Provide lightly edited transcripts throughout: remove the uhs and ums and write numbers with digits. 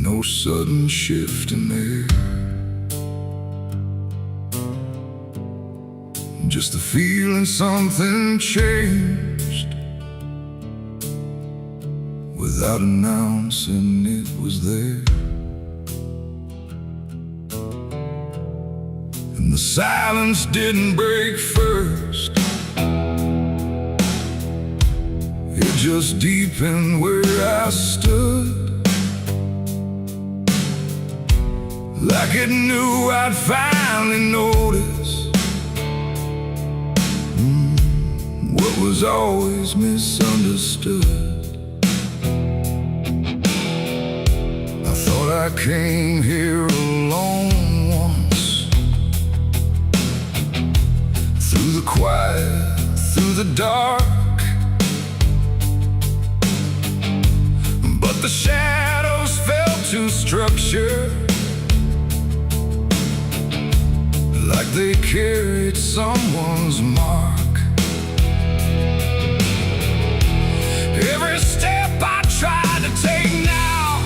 no sudden shift in air, just the feeling something changed. Without announcing, it was there, and the silence didn't break first. It just deepened where I stood, like it knew I'd finally notice what was always misunderstood. I thought I came here alone once, through the quiet, through the dark, but the shadows felt too structured, like they carried someone's mark. Every step I tried to take now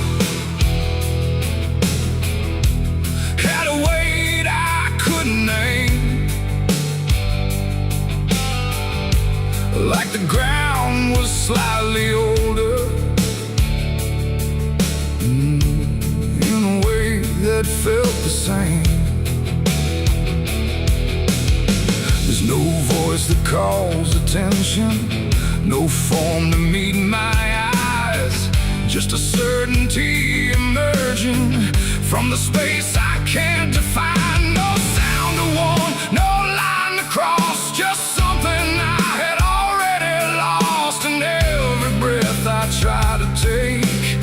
had a weight I couldn't name, like the ground was slightly older, in a way that felt the same. There's no voice that calls attention, no form to meet my eyes, just a certainty emerging from the space I can't define. No sound to warn, no line to cross, just something I had already lost. And every breath I try to take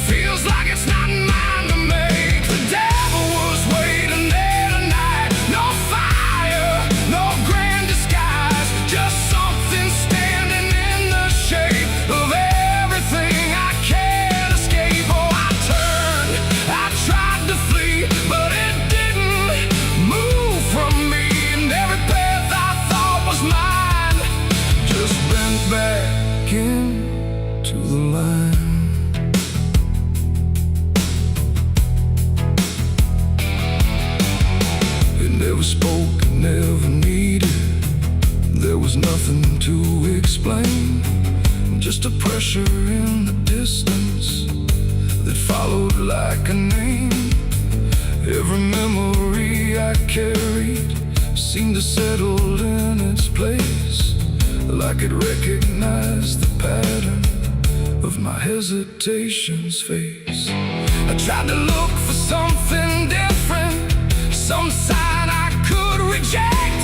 feels like it's not mine to make. The devil was waiting there tonight. No fire, no grand disguise, just something standing in the shape of everything I can't escape. Oh, I turned, I tried to flee, but it didn't move from me. And every path I thought was mine just bent back into the line. It never spoke, it never needed, there was nothing to explain, just a pressure in the distance that followed like a name. Every memory I carried seemed to settle in its place, like it recognized the pattern of my hesitation's face. I tried to look for something different, some sign I could reject,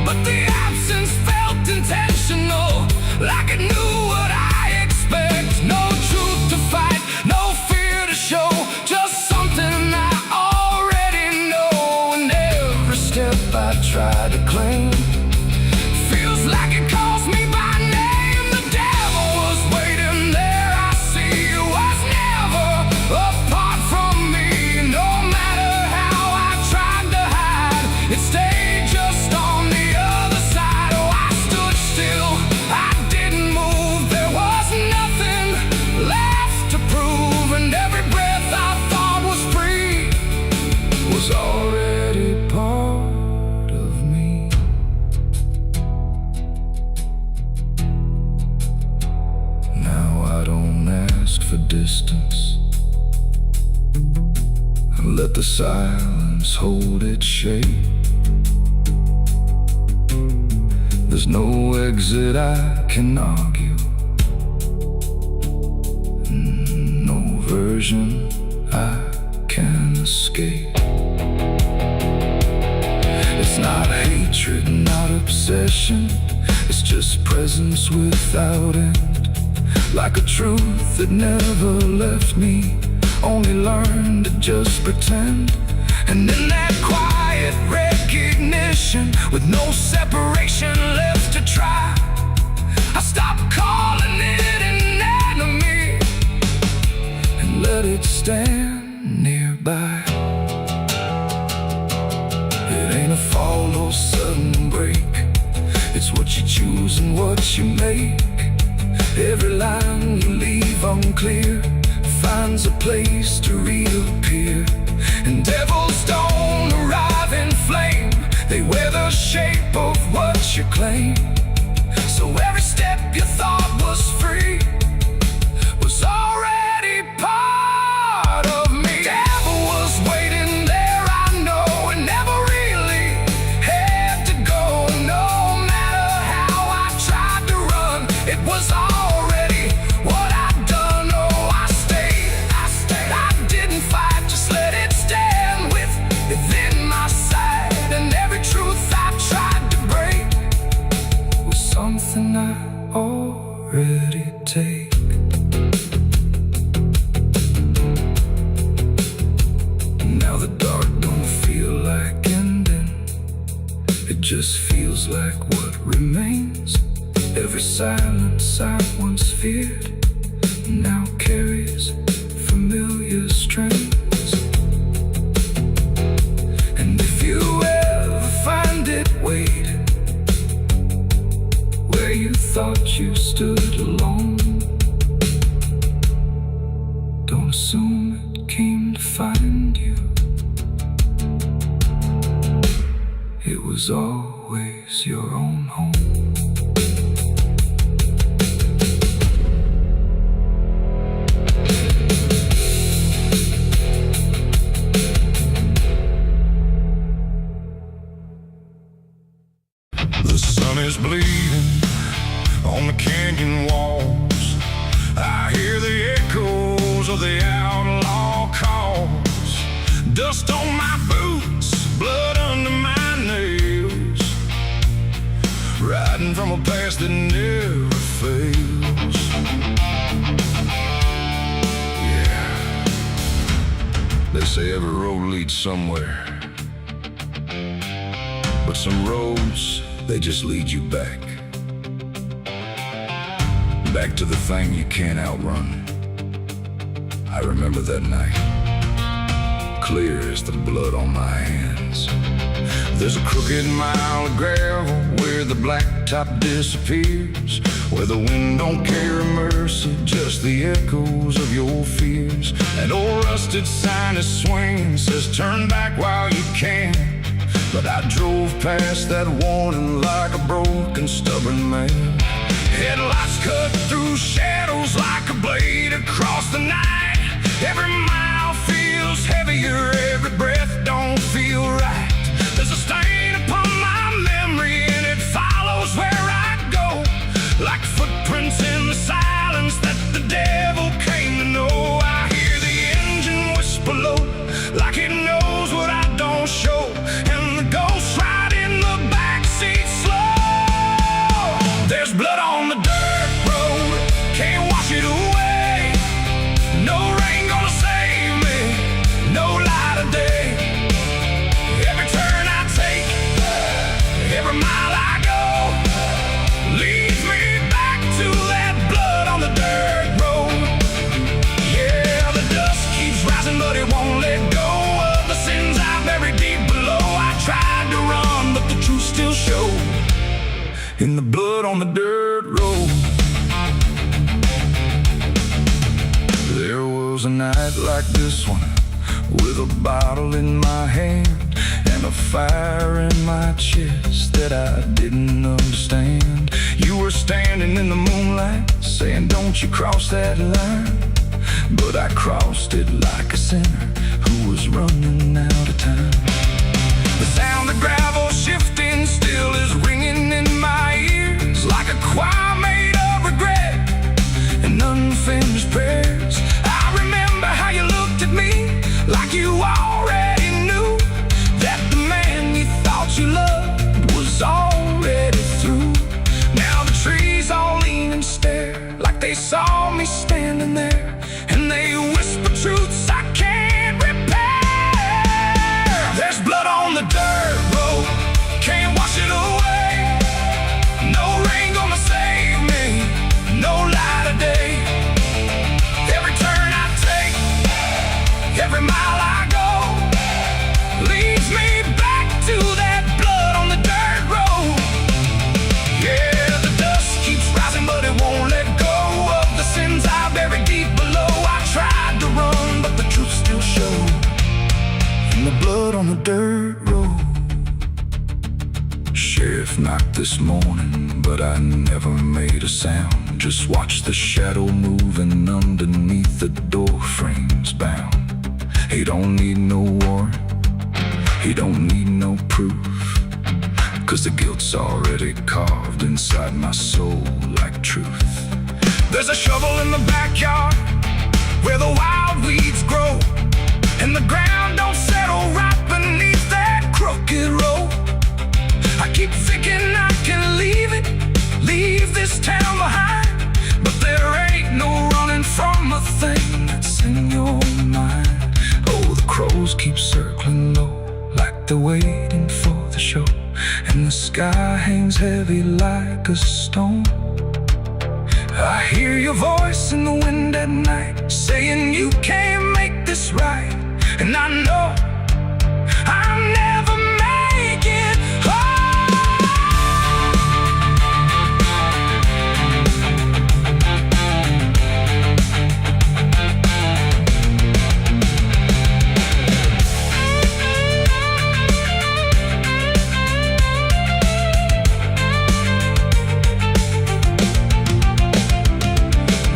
but the absence felt intentional, like it knew what I expect. No truth to fight, no fear to show, just something I already know. And every step I try to claim feels like it calls me by name. The devil was waiting there, I see, it was never apart from me. No matter how I tried to hide, it stayed just on the other side. Oh, I stood still, I didn't move, there was nothing left to prove. And every breath I thought was free was already part of me. Now I don't ask for distance, I let the silence hold its shape. There's no exit I can argue, no version I can escape. It's not hatred, not obsession, it's just presence without end, like a truth that never left me, only learned to just pretend. And in that quiet recognition, with no separation left to try, I stopped calling it an enemy and let it stand nearby. It ain't a fall or sudden break, it's what you choose and what you make. Every line you leave unclear finds finds a place to reappear. And devils don't arrive in flame, they wear the shape of what you claim. So every step you thought was free was already part of me. Devil was waiting there, I know, and never really had to go. No matter how I tried to run, it was already what I'd done. Oh, I stayed, I didn't fight, just let it stand within my side. And every truth I tried to break was something I already take. Now the dark don't feel like ending, it just feels like what remains. Every silence I once feared now carries familiar strings. And if you ever find it, wait where you thought you stood alone. Don't assume it came to find you, it was always your own home. The sun is bleeding on the canyon walls. I hear the echoes of the outlaw calls. Dust on my boots, blood under my nails, riding from a past that never fails. Yeah, they say every road leads somewhere, but some roads, they just lead you back to the thing you can't outrun. I remember that night, clear as the blood on my hands. There's a crooked mile of gravel where the blacktop disappears, where the wind don't carry mercy, just the echoes of your fears. An old rusted sign is swinging, says turn back while you can. But I drove past that warning like a broken, stubborn man. Headlights cut through shadows like a blade across the night. Every mile feels heavier, every breath don't feel right. There's a stain upon my memory and it follows where I go, like footprints in the silence that the devil came to know. I hear the engine whisper low, like it knows what I don't show, and the ghost ride in the backseat slow. There's blood on the dirt road, can't wash it away. No rain gonna save me, no light of day. Every turn I take, every mile I go, leads me back to that blood on the dirt road. Yeah, the dust keeps rising, but it won't let go of the sins I buried deep below. I tried to run, but the truth still showed in the blood on the dirt road. There was a night like this one, with a bottle in my hand and a fire in my chest that I didn't understand. You were standing in the moonlight, saying don't you cross that line. But I crossed it like a sinner who was running out of time. The sound of gravel shifting still is ringing in my ears, like a choir made of regret and unfinished prayers. I remember how you looked at me, like you already knew that the man you thought you loved was already through. Now the trees all lean and stare, like they saw me standing there, and they whisper truths I can't repair. There's blood on the dirt road, can't wash it away. No rain gonna save me, no light of day. blood on the dirt road. Sheriff knocked this morning, but I never made a sound. Just watched the shadow moving underneath the door frames bound. He don't need no warrant, he don't need no proof, 'cause the guilt's already carved inside my soul like truth. There's a shovel in the backyard where the wild weeds grow, and the ground don't settle right beneath that crooked road. I keep thinking I can leave this town behind, but there ain't no running from a thing that's in your mind. Oh, the crows keep circling low, like they're waiting for the show, and the sky hangs heavy like a stone. I hear your voice in the wind at night, saying you can't make this right, and I know I'll never make it home.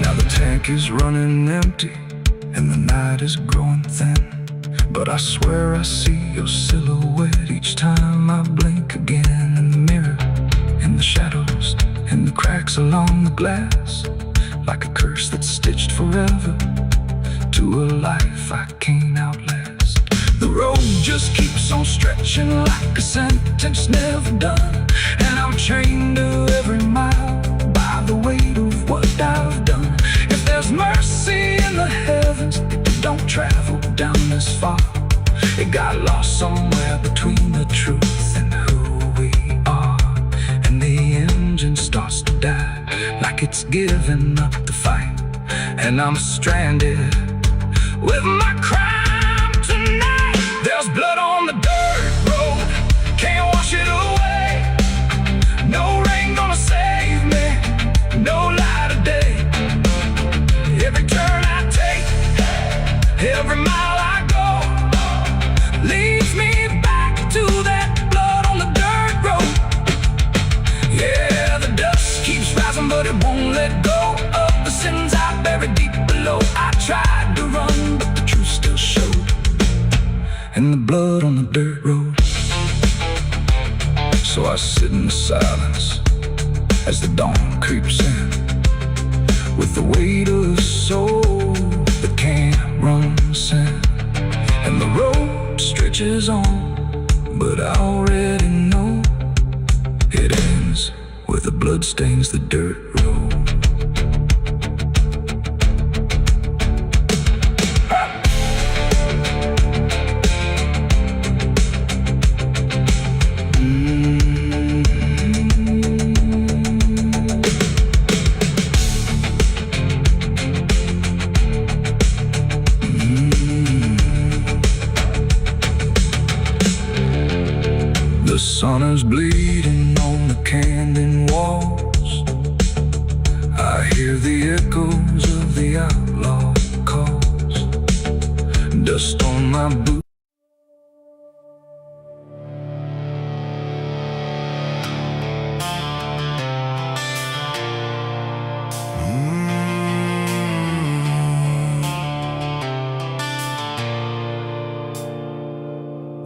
Now the tank is running empty, and the night is growing thin, but I swear I see your silhouette each time I blink again. In the mirror, in the shadows, in the cracks along the glass, like a curse that's stitched forever to a life I can't outlast. The road just keeps on stretching like a sentence never done, and I'm chained to every mile by the weight of what I've done. If there's mercy in the heavens, it don't travel down this far. It got lost somewhere between the truth and who we are, and the engine starts to die like it's giving up the fight, and I'm stranded with my crime tonight. There's blood on the dirt road, can't wash it away. No rain gonna save me, no light of day. Every turn I take, every mile I go, leads me back to that blood on the dirt road. Yeah, the dust keeps rising, but it won't let go of the sins I buried deep below. I tried to run, but the truth still showed, and the blood on the dirt road. So I sit in silence as the dawn creeps in, with the weight of a soul that can't run sin. And the road stretches on, but I already know it ends where the blood stains the dirt road. The sun is bleeding on the canyon walls. I hear the echoes of the outlaw calls. Dust on my boots.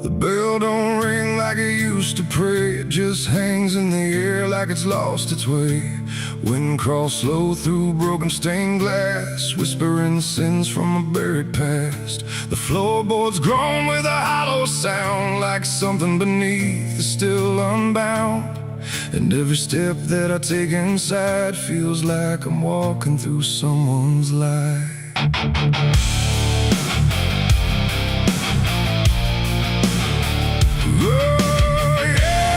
The bell don't ring like it used to pray. It just hangs in the air like it's lost its way. Wind crawls slow through broken stained glass, whispering sins from a buried past. The floorboards groan with a hollow sound, like something beneath is still unbound. And every step that I take inside feels like I'm walking through someone's life. Oh, yeah.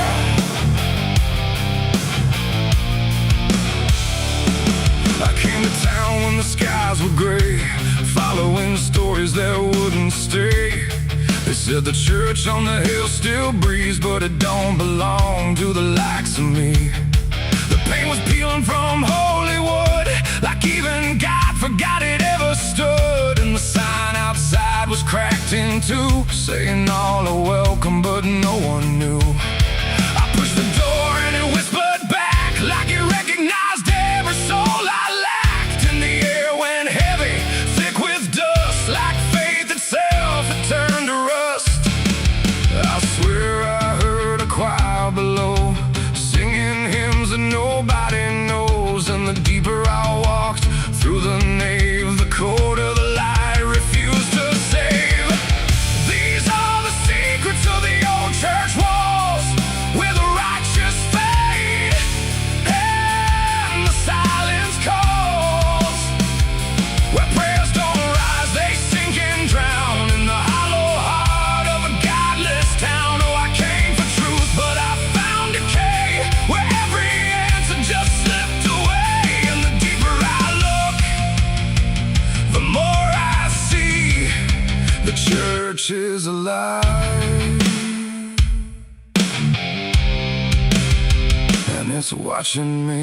I came to town when the skies were gray, following stories that wouldn't stay. They said the church on the hill still breathes, but it don't belong to the likes of me. The paint was peeling from holy wood, like even God forgot it ever stood. And the sign outside was cracked cracked in two, saying all are welcome, but no one knew. I pushed the door and it whispered back like it recognized every soul I lacked. And the air went heavy, thick with dust, like faith itself had turned to rust. I swear I heard a choir below, singing hymns that nobody knows. And the deeper I walked through the nave, the colder the light refused to save. These are the secrets of the old church walls, where the righteous fade and the silence calls, where prayers don't rise, they sink and drown in the hollow heart of a godless town. Oh, I came for truth, but I found decay, where every answer just slipped away. And the deeper I look, the more I see the church is alive, and it's watching me.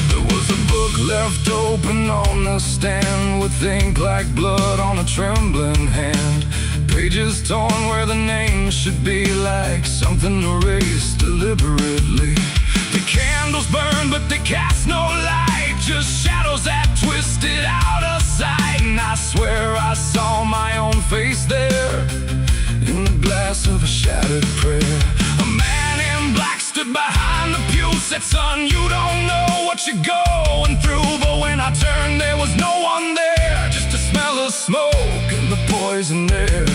There was a book left open on the stand, with ink like blood on a trembling hand. Pages torn where the name should be, like something erased deliberately. The candles burn, but they cast no light, just shadows that twisted out of sight. And I swear I saw my own face there, in the glass of a shattered prayer. A man in black stood behind the pew, said, "Son, you don't know what you're going through." But when I turned, there was no one there, just a smell of smoke and the poison air.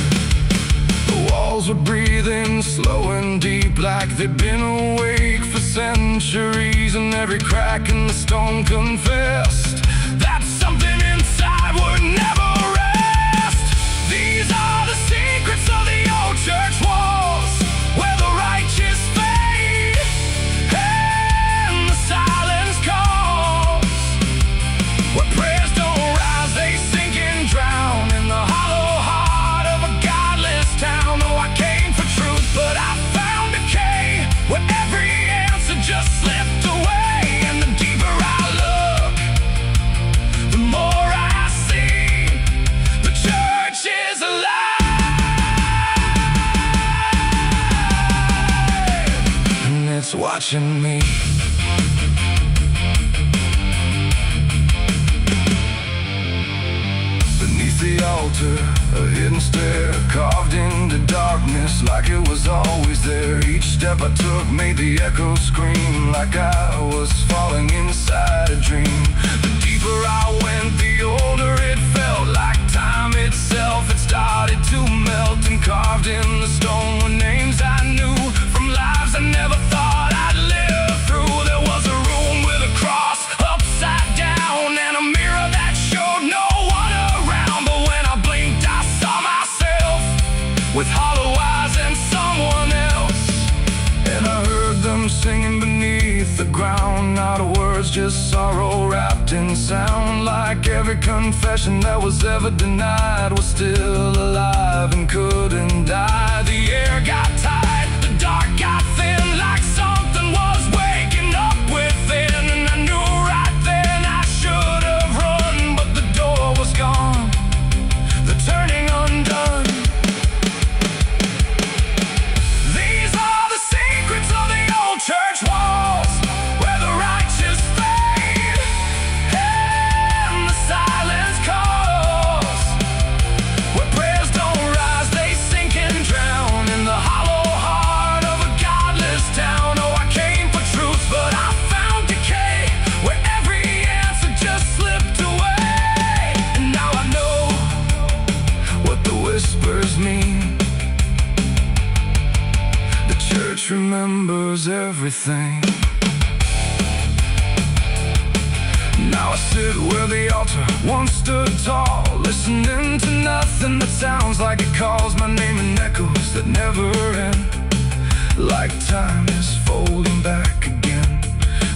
The walls were breathing slow and deep, like they'd been awake for centuries. And every crack in the stone confessed that something inside would never rest. These are the secrets of the old church walls, where the righteous fade and the silence calls, where prayers don't rise, they sink and drown in the hollow heart of a godless town. Oh, I came for truth, but I found decay, where every answer just slipped away. And the deeper I look, the more I see the church is alive, and it's watching me. Beneath the altar, a hidden stair carved into darkness, like it was always there. Each step I took made the echoes scream, like I was falling inside a dream. The deeper I went, the older it felt, like time itself had started to melt. And carved in the stone were names I knew, from lives I never thought I'd live through. There was a room with a cross upside down, and a mirror that showed no one around. But when I blinked, I saw myself with hollow eyes and someone else. And I heard them singing beneath the ground, not words, just sorrow wrapped in sound. Like every confession that was ever denied was still alive and couldn't die. The air got tight, the dark got thin, like something was waking up within. And I knew right then I should have run, but the door was gone, the turning undone. These are the secrets of the old church walls, where the righteous fade and the silence calls, where prayers don't rise, they sink and drown in the hollow heart of a godless town. Oh, I came for truth, but I found decay, where every answer just slipped away. And now I know what the whispers mean. The church remembers everything. Now I sit where the altar once stood tall, listening to nothing that sounds like it calls my name in echoes that never end, like time is folding back again.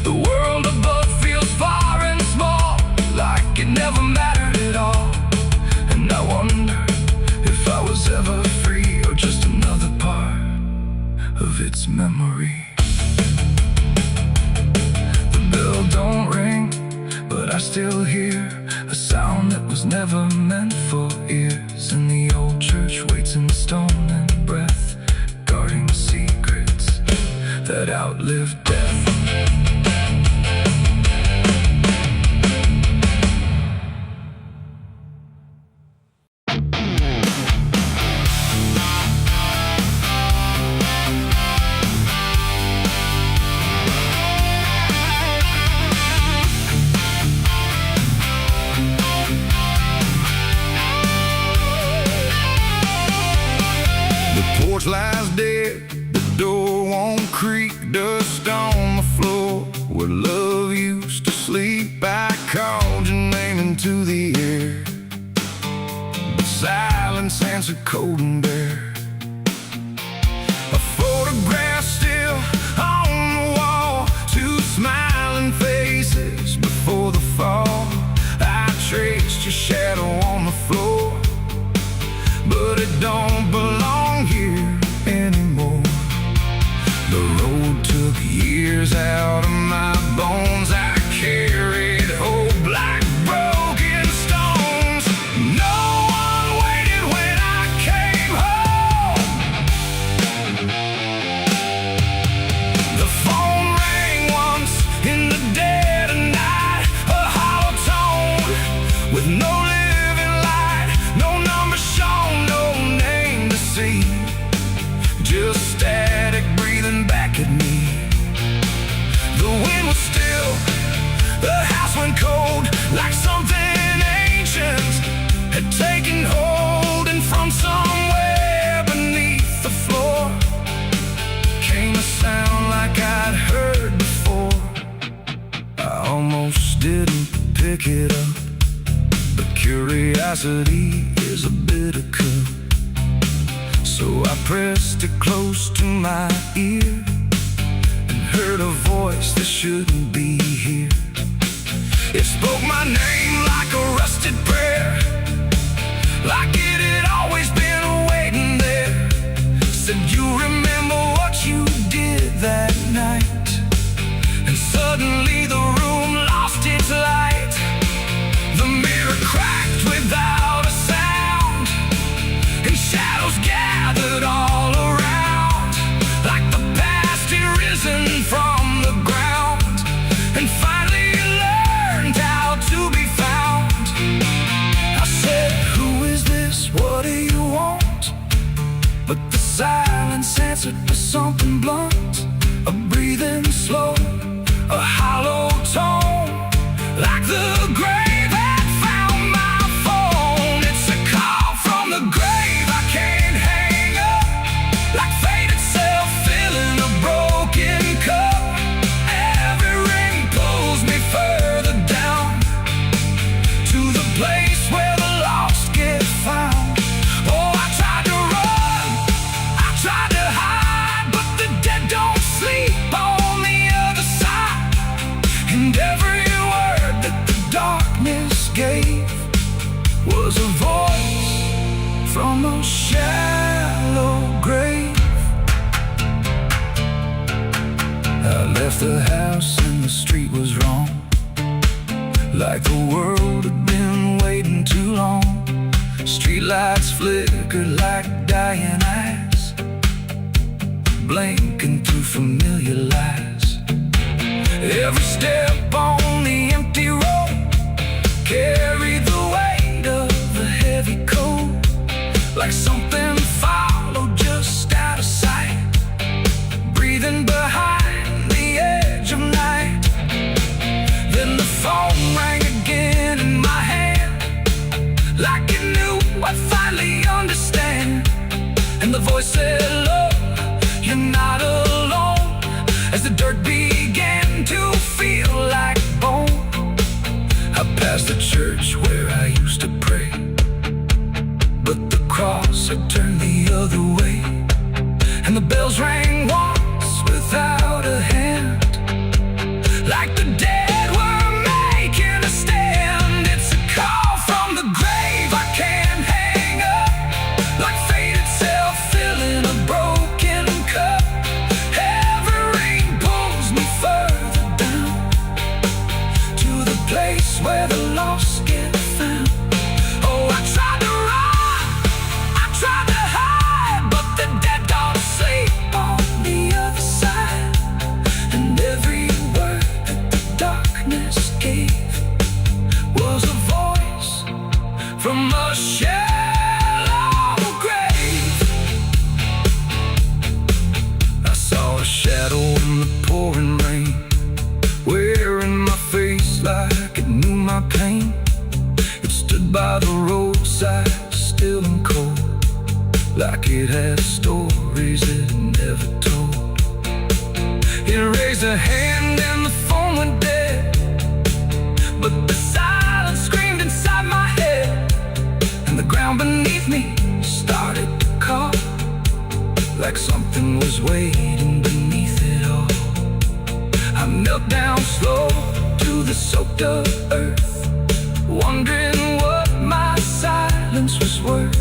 The world above feels far and small, like it never mattered at all. And I wonder if I was ever free, or just another part of its memory. The bell don't ring, but I still hear was never meant for ears, and the old church waits in stone and breath, guarding secrets that outlive death. The porch lies dead, the door won't creak, dust on the floor where love used to sleep. I called your name into the air, but silence answered cold and bare. A photograph still on the wall, two smiling faces before the fall. I traced your shadow on the floor, but it don't belong here anymore. The road took years out of my bones. I carried hope like broken stones. No one waited when I came home. The phone rang once in the dead of night, a hollow tone with no living light, no number shown, no name to see, just static breathing back at me. The wind was still, the house went cold, like something ancient had taken hold, and from somewhere beneath the floor came a sound like I'd heard before. I almost didn't pick it up, but curiosity is a bitter cup. So I pressed it close to my ear and heard a voice that shouldn't be here. It spoke my name like a rusted prayer, like it had always been waiting there. Said, you remember what you did that night? And suddenly the room lost its light. The mirror cracked without a sound, and shadows gathered all around, like the past had risen from the ground and finally learned how to be found. I said, who is this? What do you want? But the silence answered with something blunt, a breathing slow, a hollow tone, like the grave had found my phone. It's a call from the grave I can't hang up, like fate itself filling a broken cup. Every ring pulls me further down to the place where the lost get found. Oh, I tried to run, I tried to hide, but the dead don't sleep on the other side. And every word that the darkness gave was a voice from a shallow grave. I left the house and the street was wrong, like the world had been waiting too long. Streetlights flickered like dying eyes, blinking through familiar lies. Every step on the empty road carried the weight of a heavy coat, like something followed just out of sight, breathing behind the edge of night. Then the phone rang again in my hand, like it knew I'd finally understand. And the voice said, look, you're not alone, as the dirt began to feel like bone. I passed the church where I used to pray, but the cross had turned the other way. And the bells rang once without a hand, like the dead were making a stand. It's a call from the grave I can't hang up, like fate itself filling a broken cup. Every ring pulls me further down to the place where the lost get found. darkness gave was a voice from a shallow grave. I saw a shadow in the pouring rain, wearing my face like it knew my pain. It stood by the roadside, still and cold, like it had stories it never told. It raised a hand and the phone went dead, but the silence screamed inside my head, and the ground beneath me started to call, like something was waiting beneath it all. I knelt down slow to the soaked up earth, wondering what my silence was worth.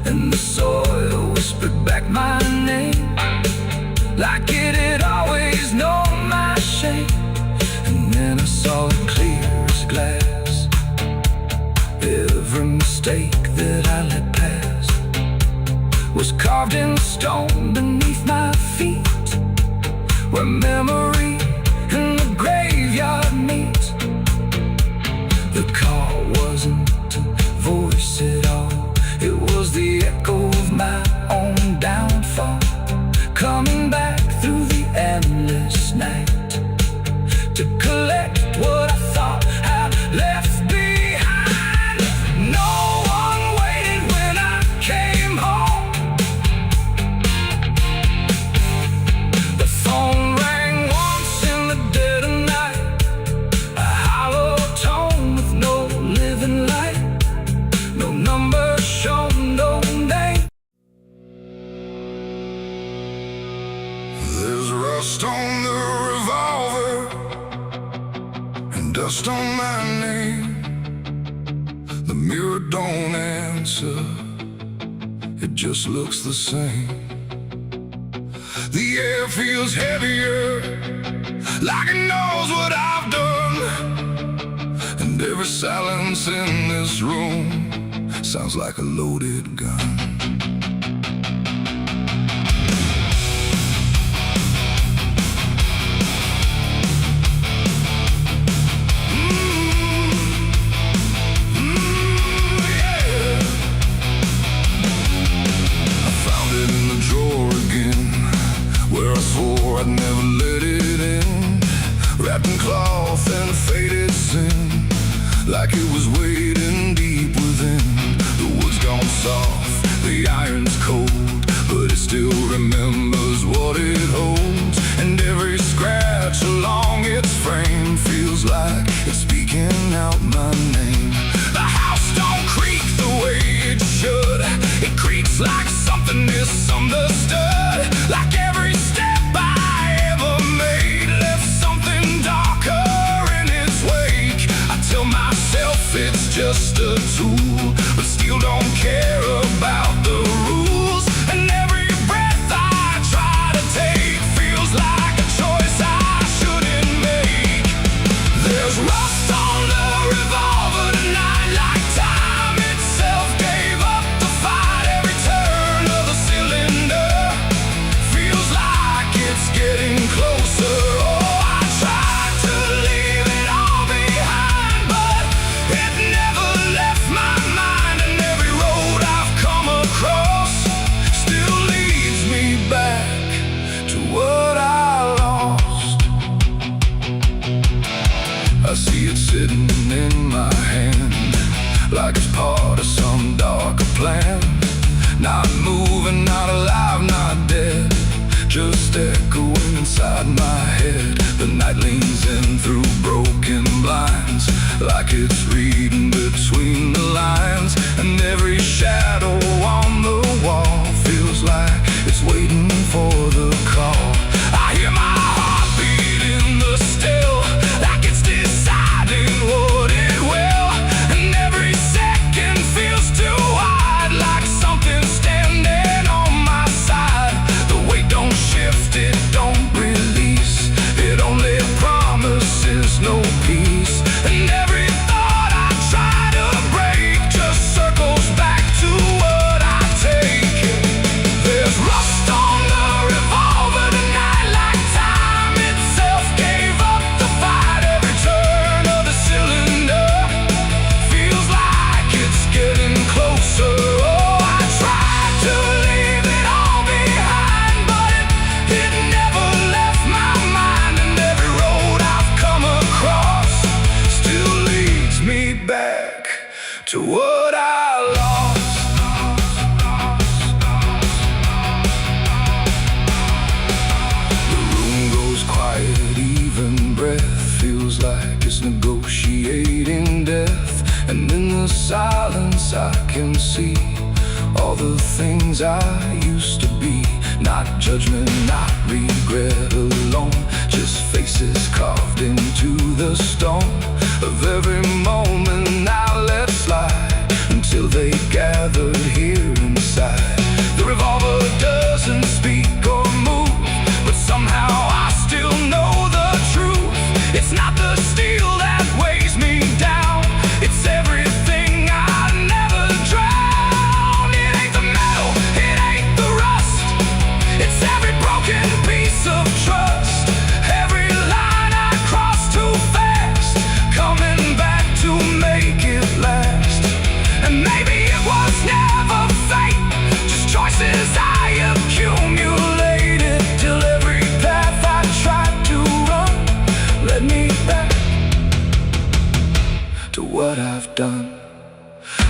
And the soil whispered back my name, like it had always known my shape. And then I saw it clear as glass, every mistake that I let pass was carved in stone beneath my feet, where memory and the graveyard meet. The call wasn't a voice at all, it was the echo of my own downfall, coming back through the endless night to collect what I thought I'd left behind. No one waited when I came home. The phone rang once in the dead of night, a hollow tone with no living light, no number shown, no name. There's rust on the revolver and dust on my name. The mirror don't answer, it just looks the same. The air feels heavier, like it knows what I've done, and every silence in this room sounds like a loaded gun. I'd never let it in, wrapped in cloth and a faded sin, like it was waiting deep within. The wood's gone soft, the iron's cold, but it still remembers what it holds. And every scratch along its frame feels like it's speaking out my name. The house don't creak the way it should, it creaks like something misunderstood, like every step I ever made left something darker in its wake. I tell myself it's just a tool, but still don't care about the rules. And every breath I try to take feels like a choice I shouldn't make. There's rust on the revolver tonight, like time itself gave up the fight. Every turn of the cylinder feels like it's getting closer. Oh, I tried to leave it all behind, but it never left my mind. And every road I've come across still leads me back to what I lost. I see it sitting in my hand, like it's part of some darker plan. Not moving, not alive, not dead, just echoing inside my head. The night leans in through broken blinds, like it's reading between the lines. And every shadow on the wall feels like it's waiting for the call. I hear my heartbeat in the still, like it's deciding what it will. And every second feels too wide, like something's standing on my side. The weight don't shift, it don't release, it only promises no peace. And every thought I try to break just circles back to what I take. There's rust on the revolver tonight, like time itself gave up the fight. Every to what I lost. The room goes quiet, even breath feels like it's negotiating death. And in the silence I can see all the things I used to be. Not judgment, not regret alone, just faces carved into the stone of every moment I let slide, until they gathered here inside. The revolver doesn't speak or move, but somehow I still know the truth. It's not the steel that weighs me down, it's everything I never drowned. It ain't the metal, it ain't the rust, it's every broken piece of trust, every line I crossed too fast, coming back to make it last. And maybe it was never fate, just choices I accumulated, till every path I tried to run led me back to what I've done.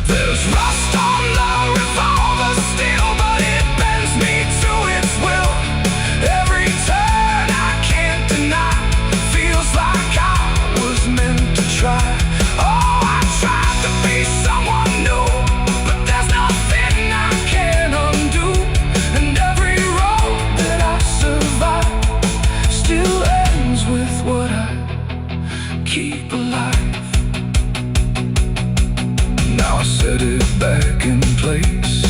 There's rust on the revolver still, but it bends me to its will. Every turn I can't deny, feels like I was meant to try. Oh, I tried to be someone new, but there's nothing I can undo. And every road that I survive still ends with what I keep alive. Now I set it back in place,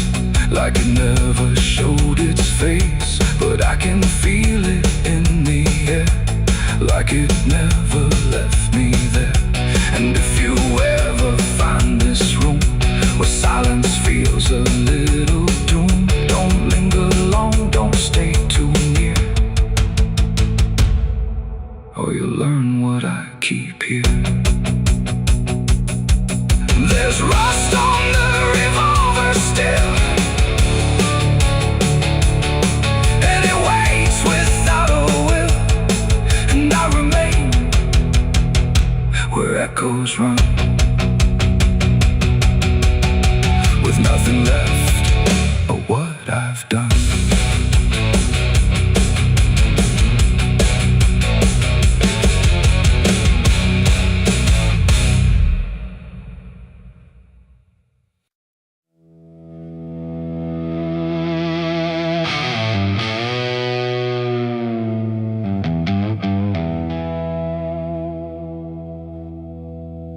like it never showed its face, but I can feel it in the air, like it never left me there. And if you ever find this room where silence feels a little doom, don't linger long, don't stay too near, or you'll learn what I keep here. There's rust on the revolver still, and it waits without a will, and I remain where echoes run, with nothing left of what I've done.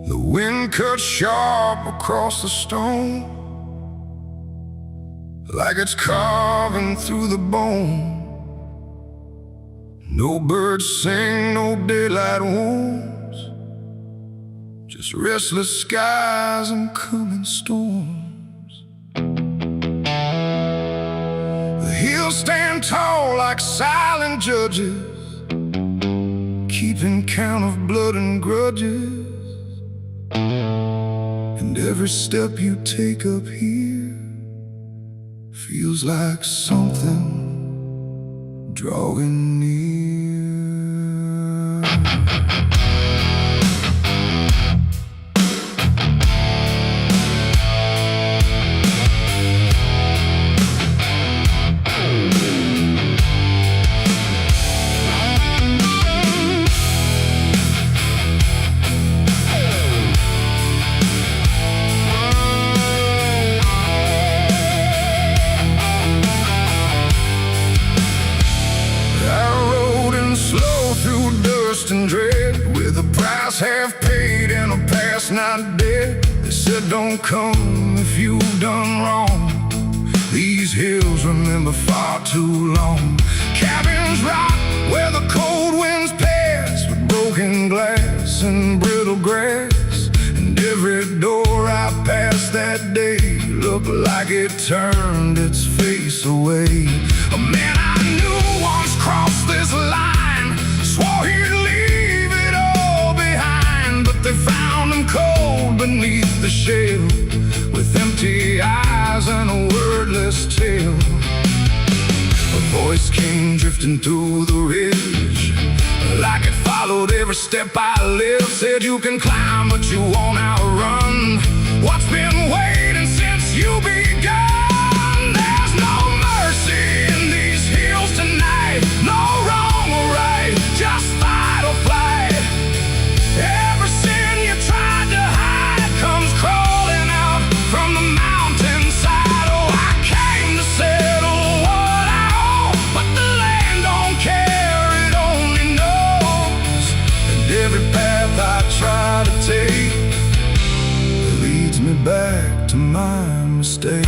The wind cuts sharp across the stone, like it's carving through the bone. No birds sing, no daylight wounds, just restless skies and coming storms. The hills stand tall like silent judges, keeping count of blood and grudges. And every step you take up here feels like something drawing near. And dread, with a price half paid and a past not dead. They said don't come if you've done wrong. These hills remember far too long. Cabins rock where the cold winds pass, with broken glass and brittle grass. And every door I passed that day looked like it turned its face away. A man I knew once crossed this line, swore he'd leave it all behind, but they found him cold beneath the shell, with empty eyes and a wordless tale. A voice came drifting through the ridge, like it followed every step I lived. Said you can climb but you won't outrun what's been waiting since you begun. There's no mercy in these hills tonight. No wrong or right, just fight or flight. Every sin you tried to hide comes crawling out from the mountainside. Oh, I came to settle what I owe, but the land don't care, it only knows. And every path I try to take leads me back to my mistake.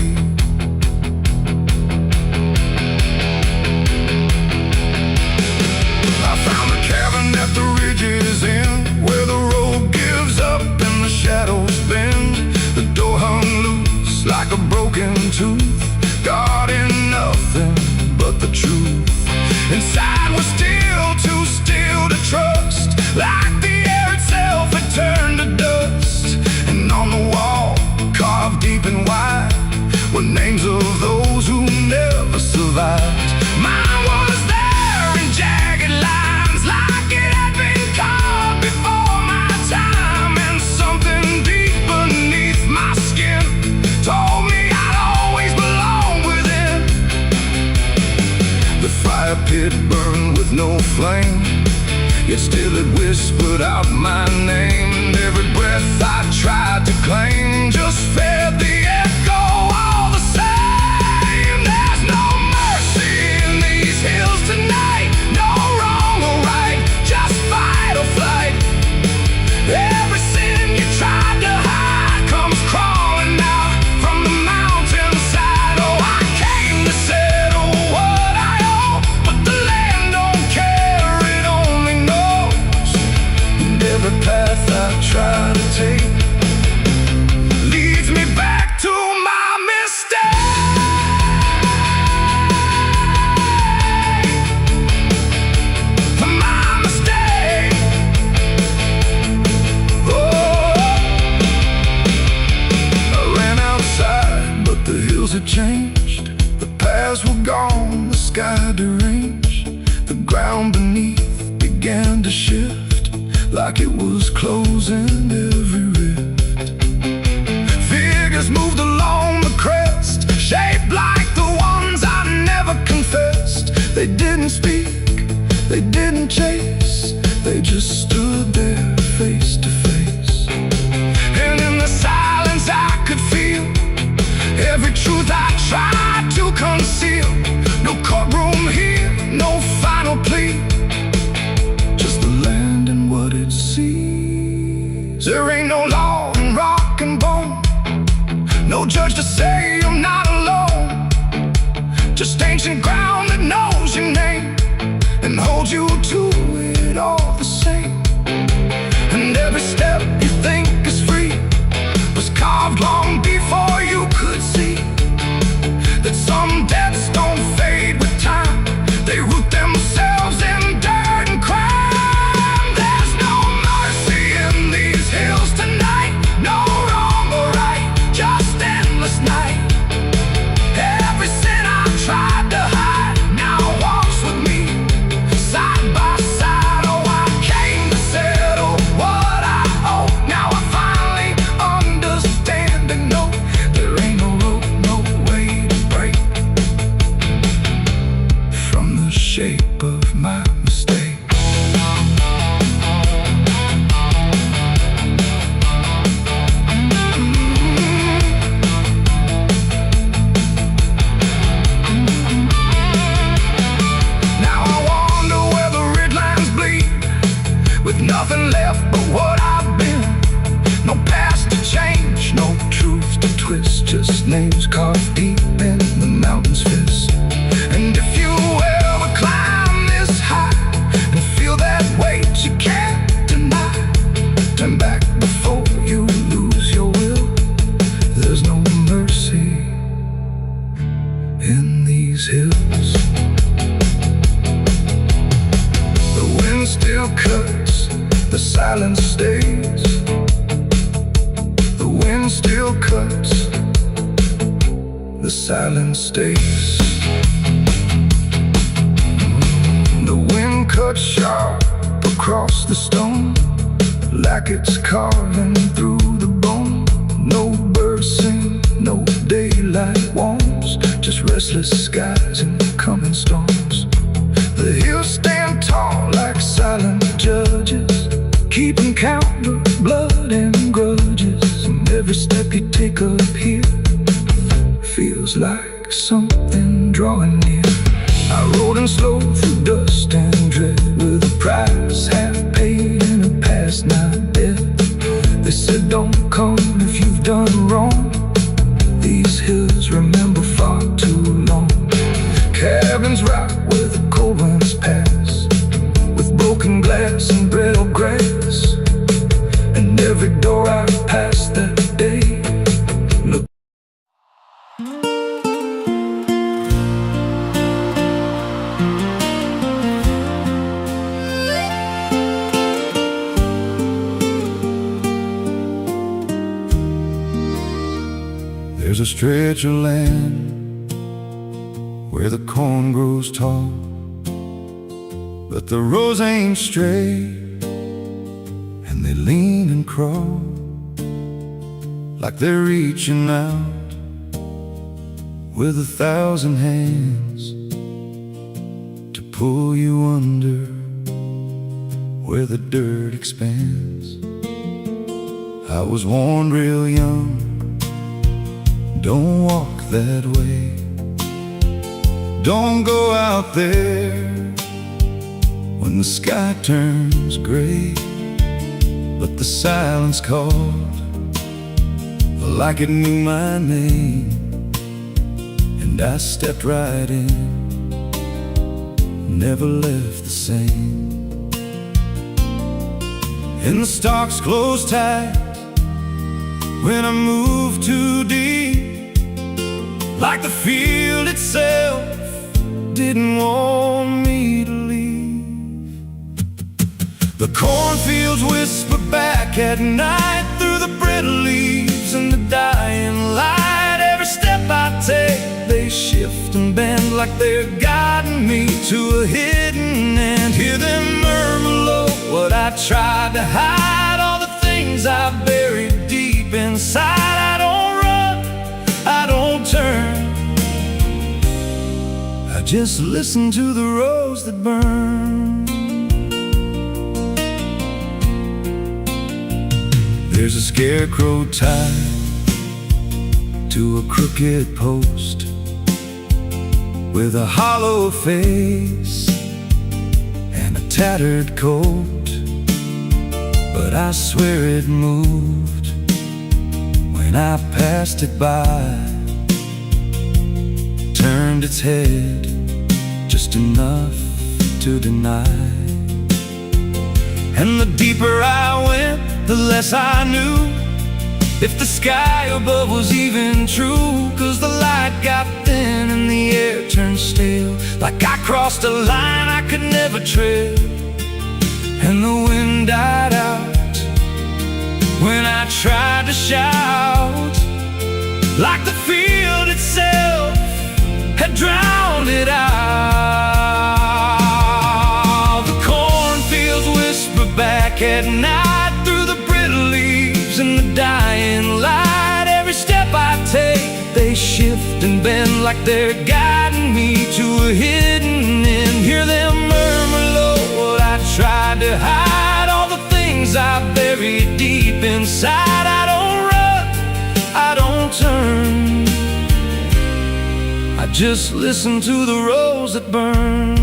I found a cabin at the ridge's end, where the road gives up and the shadows bend. The door hung loose like a broken tooth, guarding nothing but the truth. Inside was still too still to trust, like the air itself had turned to dust. And on the wall, carved deep and wide, were names of those who never survived. Mine was there in jagged lines, like it had been carved before my time. And something deep beneath my skin told me I'd always belong within. The fire pit burned with no flame, yet still it whispered out my name. And every breath I tried to claim just fed the echo all the same. There's no mercy in these hills tonight. No wrong or right, just fight or flight. Every sin you tried to hide comes crawling out from the mountainside. Oh, I came to settle what I owe, but the land don't care, it only knows. And every path I try to take leads me back to my mistake. My mistake. Oh, I ran outside, but the hills had changed. The paths were gone, the sky deranged. The ground beneath began to shift, like it was closing every rift. Figures moved along the crest, shaped like the ones I never confessed. They didn't speak, they didn't chase, they just stood there face to face. And in the silence I could feel every truth I tried to conceal. No courtroom here, no final plea, just the land and what it sees. There ain't no law in rock and bone, no judge to say I'm not alone. Just ancient ground that knows your name and holds you to it all the same. And every step you think is free was carved long before you could see that some debts don't fade with time, they root themselves in dirt and crime. There's no mercy in these hills tonight. No wrong or right, just endless night. Every sin I tried to hide now walks with me, side by side. Oh, I came to settle what I owe. Now I finally understand and know there ain't no rope, no way to break from the shape of my mistake. Now I wonder where the red lines bleed, with nothing left but what I've been. No past to change, no truth to twist, just names carved deep in the mountain's fist. And if you ever climb this high and feel that weight you can't deny, turn back before you lose your will. There's no mercy in these hills. The wind still cuts, the silence stays. The wind still cuts, the silence stays. The wind cuts sharp across the stone, like it's carving through the bone. No restless skies and coming storms. The hills stand tall like silent judges, keeping count of blood and grudges. And every step you take up here feels like something drawing near. I rode in slow through dust and dread, with a price half paid and a past not dead. They said don't come if you've done wrong. These hills remember far too long. Cabins rock where the cold winds pass, with broken glass and brittle grass. And every door I've passed that day looked. There's a stretch of land where the corn grows tall, but the rows ain't straight, and they lean and crawl like they're reaching out with 1,000 hands to pull you under where the dirt expands. I was warned real young, don't walk that way, don't go out there when the sky turns gray. But the silence called like it knew my name, and I stepped right in, never left the same. And the stalks closed tight when I moved too deep, like the field itself didn't want me to leave. The cornfields whisper back at night through the brittle leaves and the dying light. Every step I take, they shift and bend like they're guiding me to a hidden end. Hear them murmur low what I tried to hide, all the things I buried deep inside. I don't run, I don't turn, I just listen to the rows that burn. There's a scarecrow tied to a crooked post with a hollow face and a tattered coat, but I swear it moved when I passed it by, turned its head just enough to deny. And the deeper I went, the less I knew if the sky above was even true. 'Cause the light got thin and the air turned stale, like I crossed a line I could never tread. And the wind died out when I tried to shout, like the field itself had drowned it out. The cornfields whisper back at night through the brittle leaves and the dying light. Every step I take, they shift and bend like they're guiding me to a hidden end. Hear them murmur low what I tried to hide, all the things I buried deep inside. I don't run, I don't turn, I just listen to the rows that burn.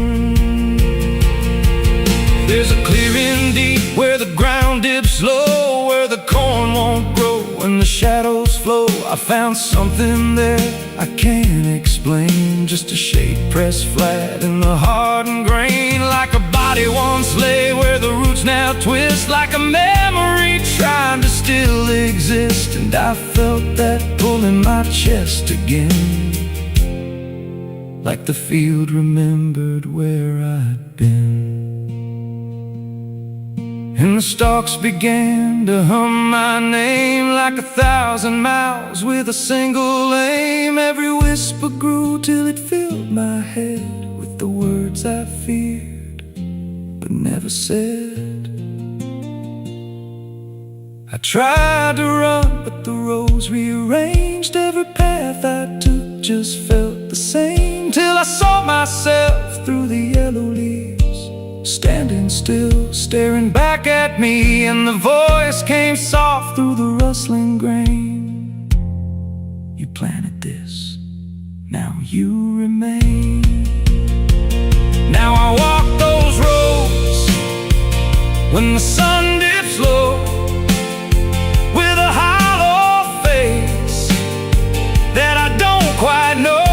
There's a clearing deep where the ground dips low, where the corn won't grow and the shadows flow. I found something there I can't explain, just a shade pressed flat in the hardened grain, like a body once lay where the roots now twist, like a memory trying to still exist. And I felt that pull in my chest again, like the field remembered where I'd been. And the stalks began to hum my name like 1,000 mouths with a single aim. Every whisper grew till it filled my head with the words I feared but never said. I tried to run, but the roads rearranged. Every path I took just felt the same, till I saw myself through the yellow leaves, standing still, staring back at me, and the voice came soft through the rustling grain. You planted this, now you remain. Now I walk those roads when the sun dips low, with a hollow face that I don't quite know.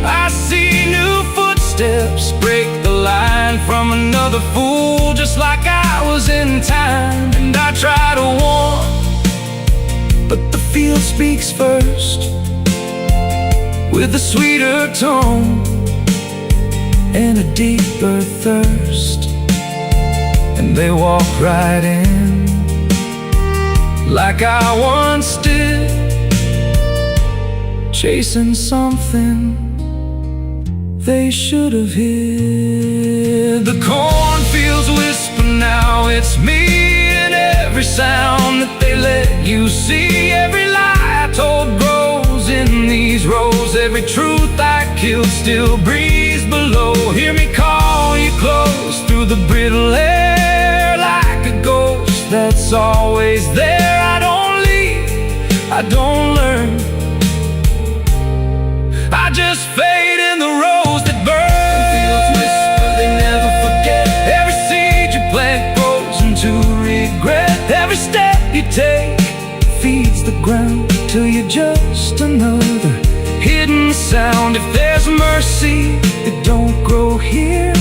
I see new footsteps break the line from another fool, just like I was in time. And I try to warn, but the field speaks first, with a sweeter tone and a deeper thirst. And they walk right in, like I once did, chasing something they should have hid. The cornfields whisper now, it's me, and every sound that they let you see. Every lie I told grows in these rows, every truth I killed still breathes below. Hear me call you close through the brittle air, like a ghost that's always there. I don't leave, I don't learn, I just fade in the rose that burn. Fields whisper, they never forget. Every seed you plant grows into regret. Every step you take feeds the ground, till you're just another hidden sound. If there's mercy, it don't grow here,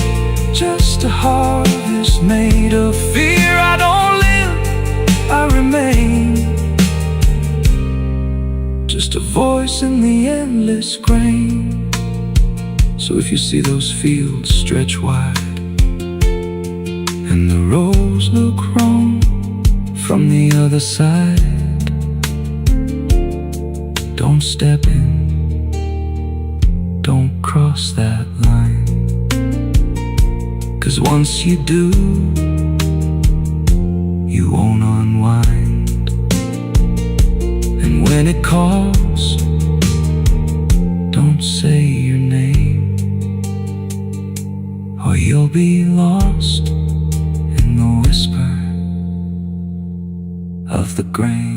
just a harvest made of fear. I don't live, I remain, just a voice in the endless grain. So if you see those fields stretch wide, and the rows look wrong from the other side, don't step in, don't cross that line, 'cause once you do, you won't unwind. And when it calls, don't say your name, or you'll be lost in the whisper of the grain.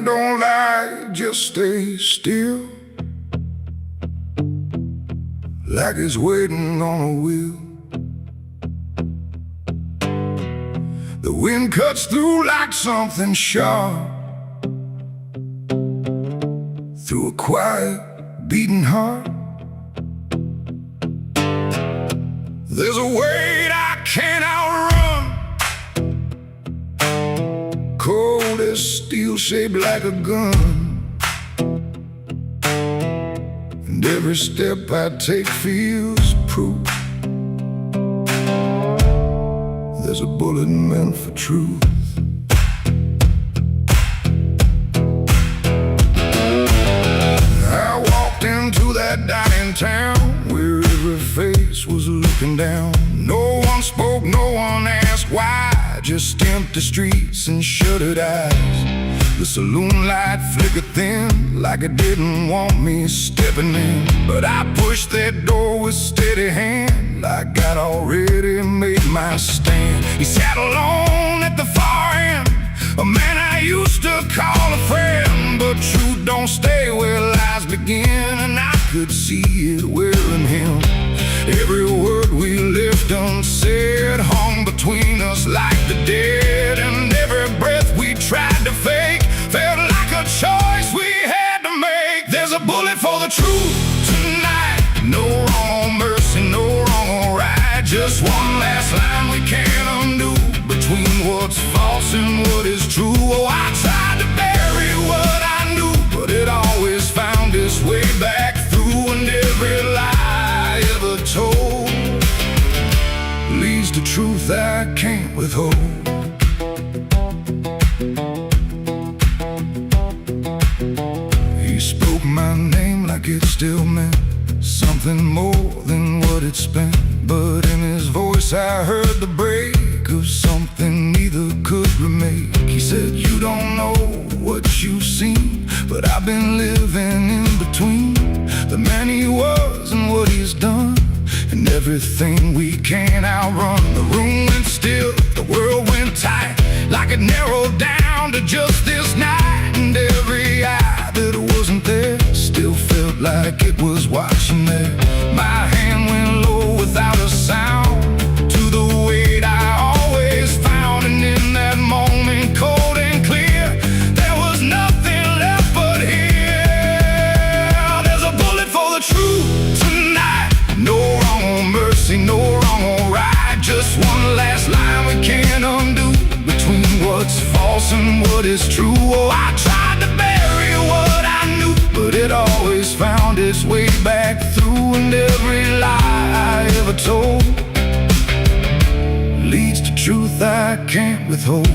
Don't lie, just stay still, like it's waiting on a wheel. The wind cuts through like something sharp, through a quiet, beating heart. There's a weight I can't outrun, cold as steel, shaped like a gun. And every step I take feels proof there's a bullet meant for truth. I walked into that dining town where every face was looking down. No one spoke, no one asked why, just empty streets and shuttered eyes. The saloon light flickered thin, like it didn't want me stepping in. But I pushed that door with steady hand, like I'd already made my stand. He sat alone at the far end, a man I used to call a friend. But truth don't stay where lies begin, and I could see it wearing him. Every word we left unsaid hung between us like the dead, and every breath we tried to fake felt like a choice we had to make. There's a bullet for the truth tonight, no wrong or mercy, no wrong or right. Just one last line we can't undo, between what's false and what is true. Oh, I tried to bury what I knew, but it always found its way back through. And every lie I ever told leads to truth I can't withhold. He spoke my name like it still meant something more than what it spent. But in his voice I heard the break of something neither could remake. He said, you don't know what you've seen, but I've been living in between the man he was and what he's done, and everything we can't outrun. The room went still, the world went tight, like it narrowed down to just this night. And every eye that wasn't there still felt like it was watching there. My hand went low without a sound to the weight I always found. And in that moment, cold and clear, there was nothing left but here. There's a bullet for the truth tonight, no wrong or mercy, no wrong or right. Just one last line we can't undo, between what's false and what is true. Oh, I tried to bury what I knew, but it always found its way back through. And every lie I ever told leads to truth I can't withhold.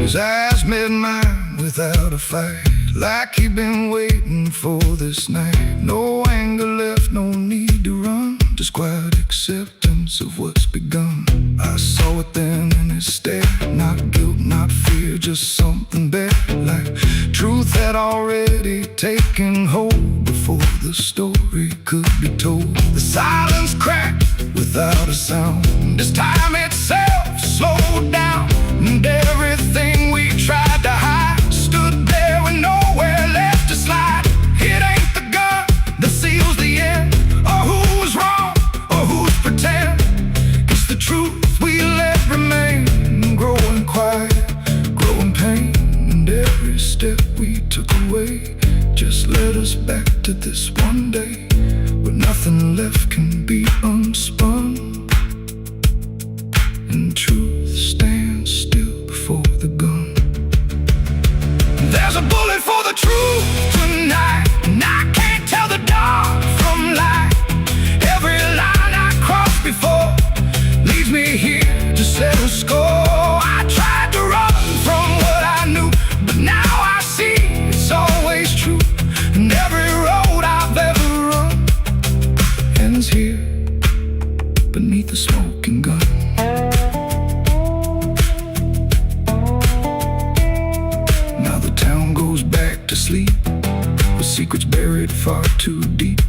His eyes met mine without a fight, like he'd been waiting for this night. No anger left, no need to run, just quiet acceptance of what's begun. I saw it then in his stare, not guilt, not fear, just something better, like truth had already taken hold before the story could be told. The silence cracked without a sound, this time itself slowed down, and everything we tried to hide stood there with nowhere left to slide. It ain't the gun that seals the end, or who was wrong, or who's pretend. It's the truth we let remain, growing quiet, growing pain. And every step we took away just led us back to this one day, where nothing left can be unspun, and truth stands still before the gun. There's a bullet for the truth tonight, and I can't tell the dark from light. Every line I crossed before leads me here to settle score. I tried to run from what I knew, but now I see it's always true. And every road I've ever run ends here beneath the smoking gun. To sleep with secrets buried far too deep.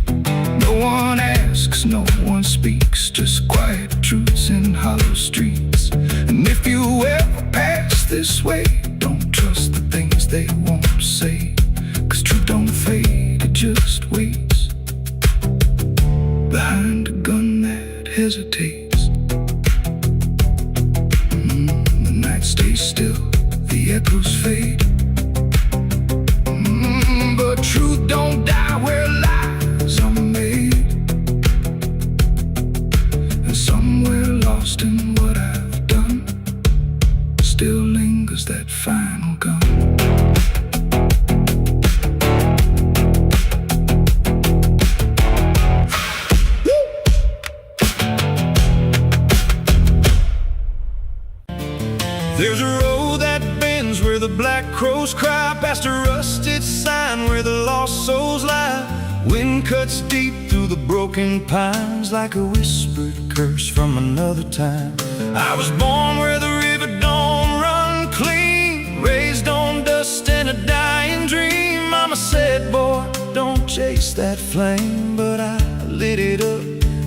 No one asks, no one speaks, just quiet truths in hollow streets. And if you ever pass this way, don't trust the things they won't say, 'cause truth don't fade, it just waits behind a gun that hesitates. The night stays still, the echoes fade, but truth don't die where lies are made. And somewhere lost in what I've done still lingers that final gun. There's a road that bends where the black crows cry, past a rusted sign where the lost souls lie. Wind cuts deep through the broken pines like a whispered curse from another time. I was born where the river don't run clean, raised on dust and a dying dream. Mama said, boy, don't chase that flame, but I lit it up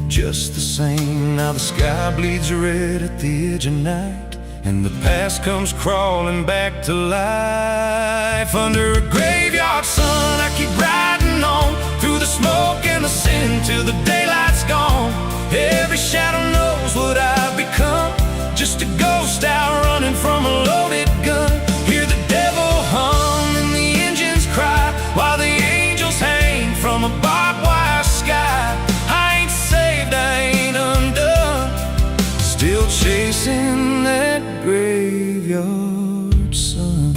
just the same. Now the sky bleeds red at the edge of night, and the past comes crawling back to life. Under a graveyard sun, I keep riding on through the smoke and the sin till the daylight's gone. Every shadow knows what I've become, just a ghost out running from a loaded gun. Hear the devil hum and the engines cry while the angels hang from a barbed wire sky. I ain't saved, I ain't undone, still chasing that graveyard sun.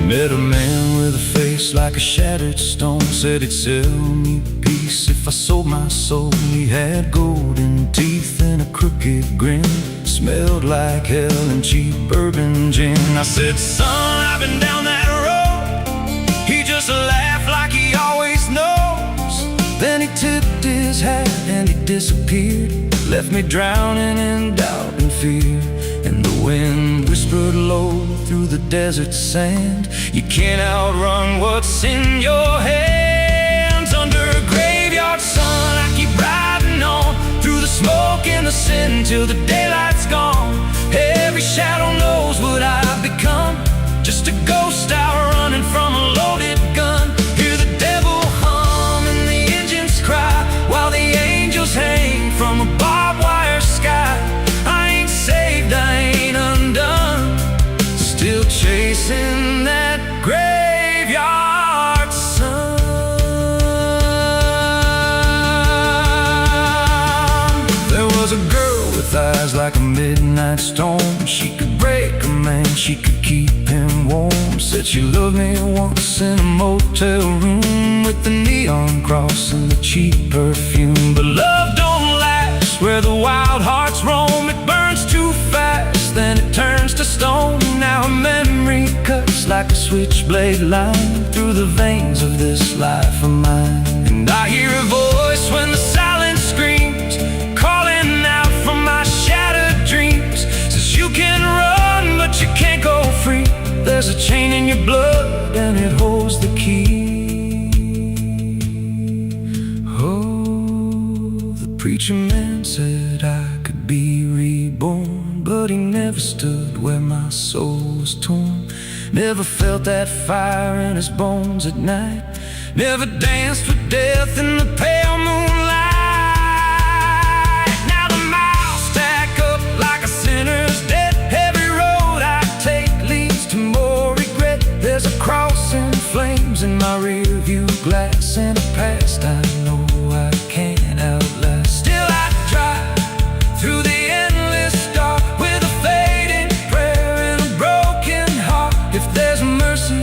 Met a man with a face like a shattered stone, said he'd sell me peace if I sold my soul. He had golden teeth and a crooked grin, smelled like hell and cheap bourbon gin. I said, son, I've been down that road. He just laughed like he always knows. Then he tipped his hat and he disappeared, left me drowning in doubt and fear. And the wind whispered low through the desert sand, you can't outrun what's in your hands. Under a graveyard sun, I keep riding on through the smoke and the sin till the daylight's gone. Every shadow knows what I've become, just a ghost out running from a loaded gun. Hear the devil hum and the engines cry while the angels hang from a barbed wire sky. I ain't saved, I ain't undone, still chasing that graveyard sun. There was a girl with eyes like a midnight storm. She could break a man, she could keep him warm. Said she loved me once in a motel room with the neon cross and the cheap perfume. But love don't last where the wild hearts roam. It burns too fast, then it turns to stone. Now a memory cuts like a switchblade line through the veins of this life of mine. And I hear a voice when the silence screams, calling out from my shattered dreams. Says you can run, but you can't go free. There's a chain in your blood and it holds the key. Oh, the preacher man said I could be reborn, but he never stood where my soul was torn. Never felt that fire in his bones at night, never danced with death in the pale moonlight. Now the miles stack up like a sinner's debt. Every road I take leads to more regret. There's a cross in flames in my rearview glass, and a past I know I can't outlast. Still I drive through the endless dark with a fading prayer and a broken heart. If there's mercy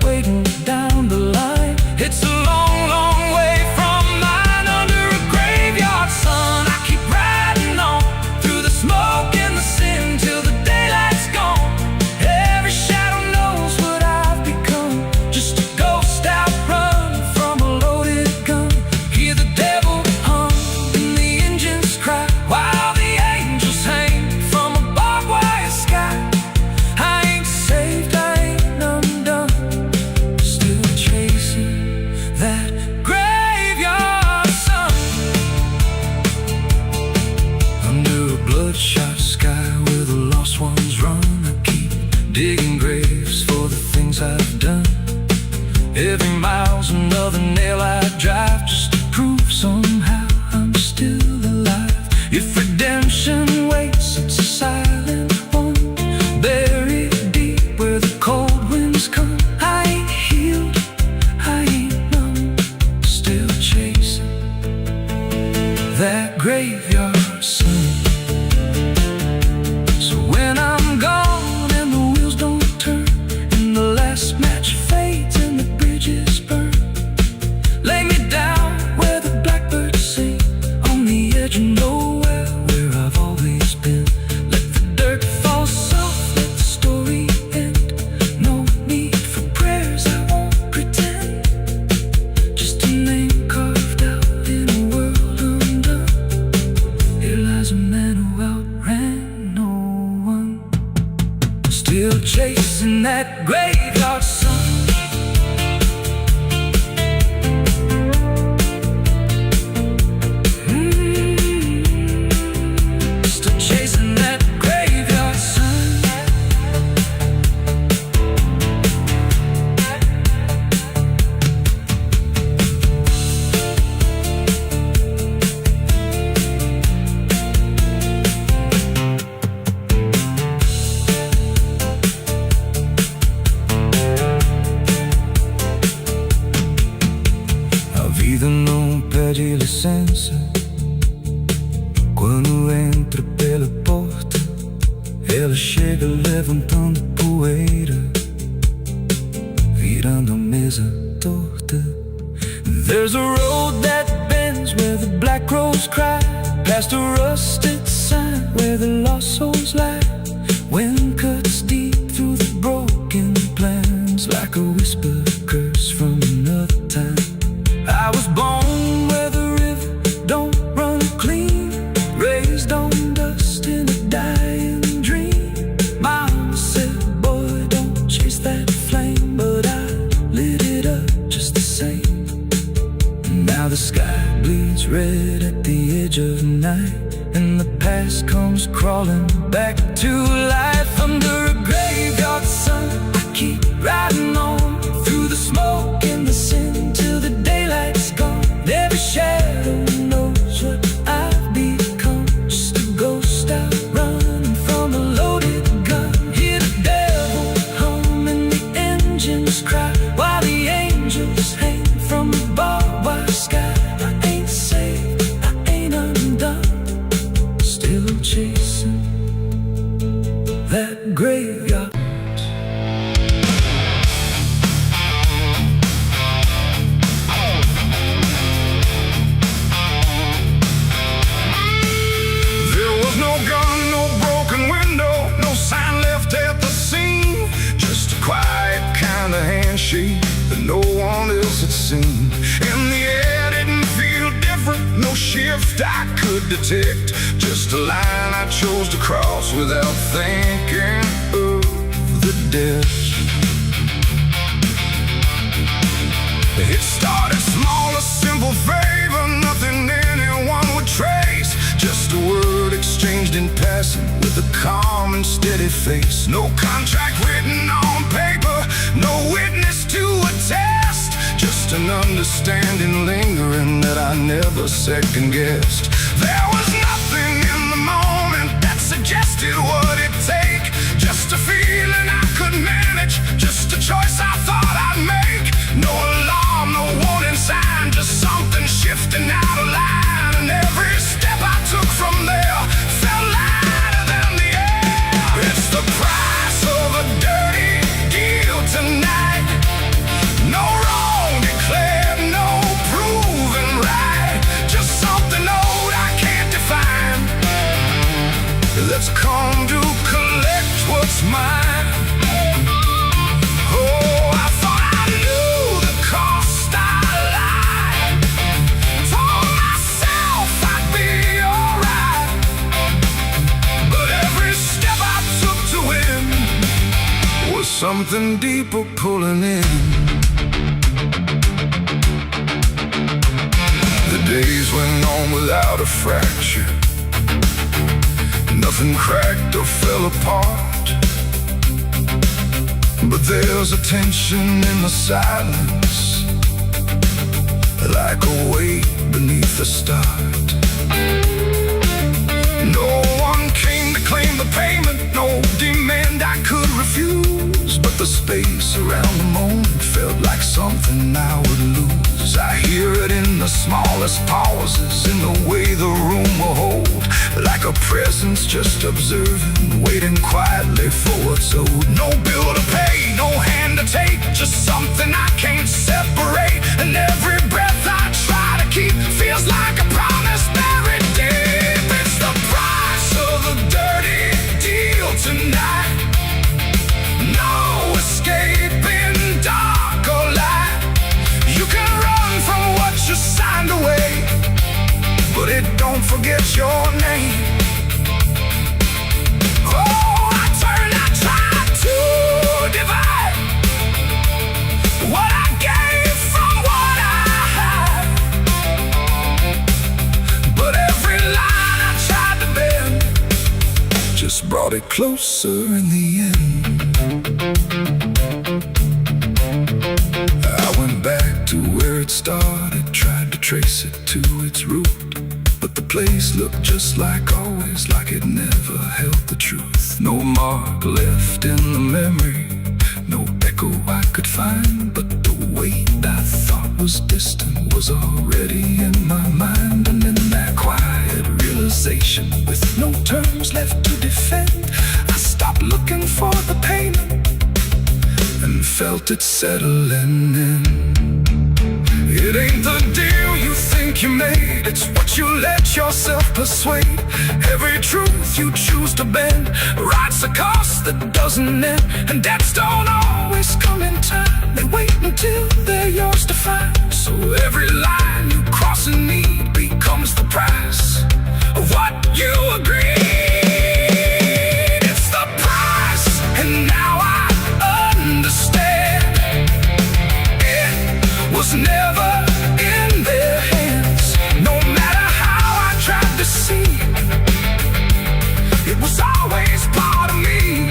waiting down the line, it's a long, long way from mine. Under a graveyard sun, I keep riding on through the smoke and the sin till the daylight's gone. Every shadow knows what I've become, just a ghost out running from a loaded gun. Hear the devil hum and the engines cry while the angels hang from a barbed wire sky. I ain't saved, I ain't undone, still chasing that graveyard sun. Under a bloodshot sky where the lost ones run, I keep digging graves for the things I've done. Every mile's another nail I drive just to prove somehow I'm still alive. If redemption waits, it's a silent one, buried deep where the cold winds come. I ain't healed, I ain't numb, still chasing that graveyard sun. So when I'm gone and the wheels don't turn, and the last match fades and the bridges burn, lay me down where the blackbirds sing, on the edge of nowhere where I've always been. Let the dirt fall soft, let the story end. No need licença. Quando entra pela porta, ela chega levantando poeira, virando a mesa torta. There's a road that bends where the black crows cry, past a rusted sign where the lost souls lie. Wind cuts deep through the broken plans, like a whispered curse from another time. I was born where the river don't run clean, raised on dust in a dying dream. Mama said, boy, don't chase that flame, but I lit it up just the same. Now the sky bleeds red at the edge of night, and the past comes crawling back to life. Under a graveyard sun, I keep riding on through the smoke and the sin till the daylight's gone. Every shadow knows what I've become, just a ghost out running from a loaded gun. Hear the devil hum and the engines cry, while the angels hang from the barbed wire sky. I ain't saved, I ain't undone, still chasing that graveyard. There was no gun, no broken window, no sign left at the scene, just a quiet kind of handshake that no one else had seen. And the air didn't feel different, no shift I could detect, just a line I chose to cross without thinking of the death. It started small, a simple favor, nothing anyone would trace, just a word exchanged in passing with a calm and steady face. No contract written on paper, no witness to attest, just an understanding lingering that I never second-guessed. There was nothing in the moment that suggested what it'd take, just a feeling I could manage, just a choice I thought I'd make. No alarm, no warning sign, just something shifting out of line. And every step I took from there felt lighter than the air. It's the price of a dirty deal tonight. No wrong declared, no proven right, just something old I can't define, that's come to collect what's mine. Oh, I thought I knew the cost I lied, told myself I'd be alright, but every step I took to win was something deeper pulling in. The days went on without a fracture, nothing cracked or fell apart, but there's a tension in the silence, like a weight beneath the start. No one came to claim the payment, no demand I could refuse, but the space around the moment felt like something I would lose. I hear it in the smallest pauses, in the way the room will hold, like a presence just observing, waiting quietly for what's owed. No bill to pay, no hand to take, just something I can't separate. And every breath I try to keep feels like a promise buried deep. It's the price of a dirty deal tonight. No escaping dark or light. You can run from what you signed away, but it don't forget your name. Oh, I tried to divide what I gave from what I had, but every line I tried to bend just brought it closer in the end. I went back to where it started, tried to trace it to its root, but the place looked just like always, like it never held the truth. No mark left in the memory, no echo I could find, but the weight I thought was distant was already in my realization, with no terms left to defend, I stopped looking for the payment and felt it settling in. It ain't the deal you think you made, it's what you let yourself persuade. Every truth you choose to bend writes a cost that doesn't end. And debts don't always come in time, they wait until they're yours to find. So every line you cross in need becomes the price of what you agreed. It's the price, and now I understand. It was never in their hands. No matter how I tried to see, it was always part of me.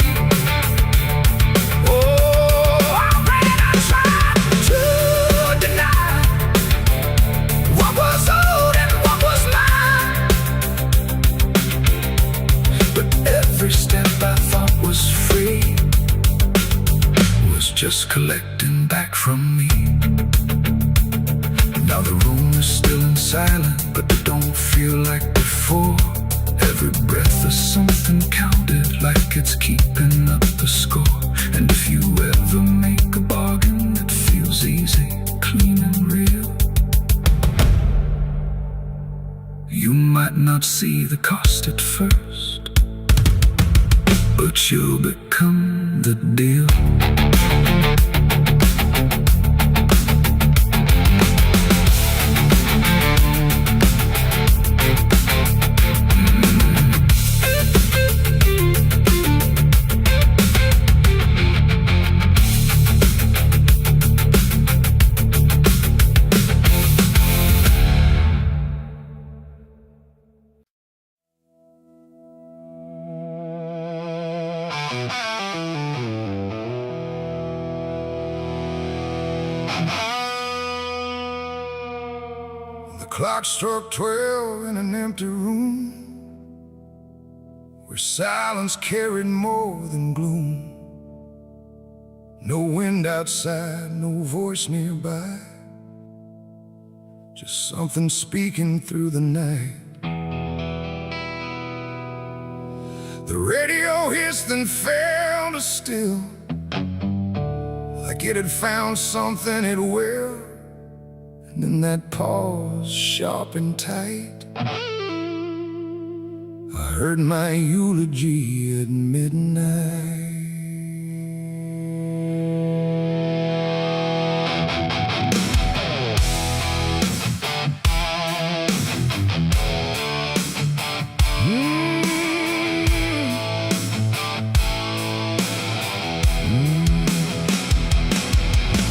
Oh, I ran, I tried to deny what was owed and what was mine. But every step I thought was free was just collecting back from me. Now the room is still and silent, but it don't feel like before. Every breath is something counted, like it's keeping up the score. And if you ever make a bargain that feels easy, clean and real, you might not see the cost at first, but you'll become the deal. The clock struck 12 in an empty room, where silence carried more than gloom. No wind outside, no voice nearby, just something speaking through the night. The radio hissed and fell to still, like it had found something it will. And in that pause, sharp and tight, I heard my eulogy at midnight.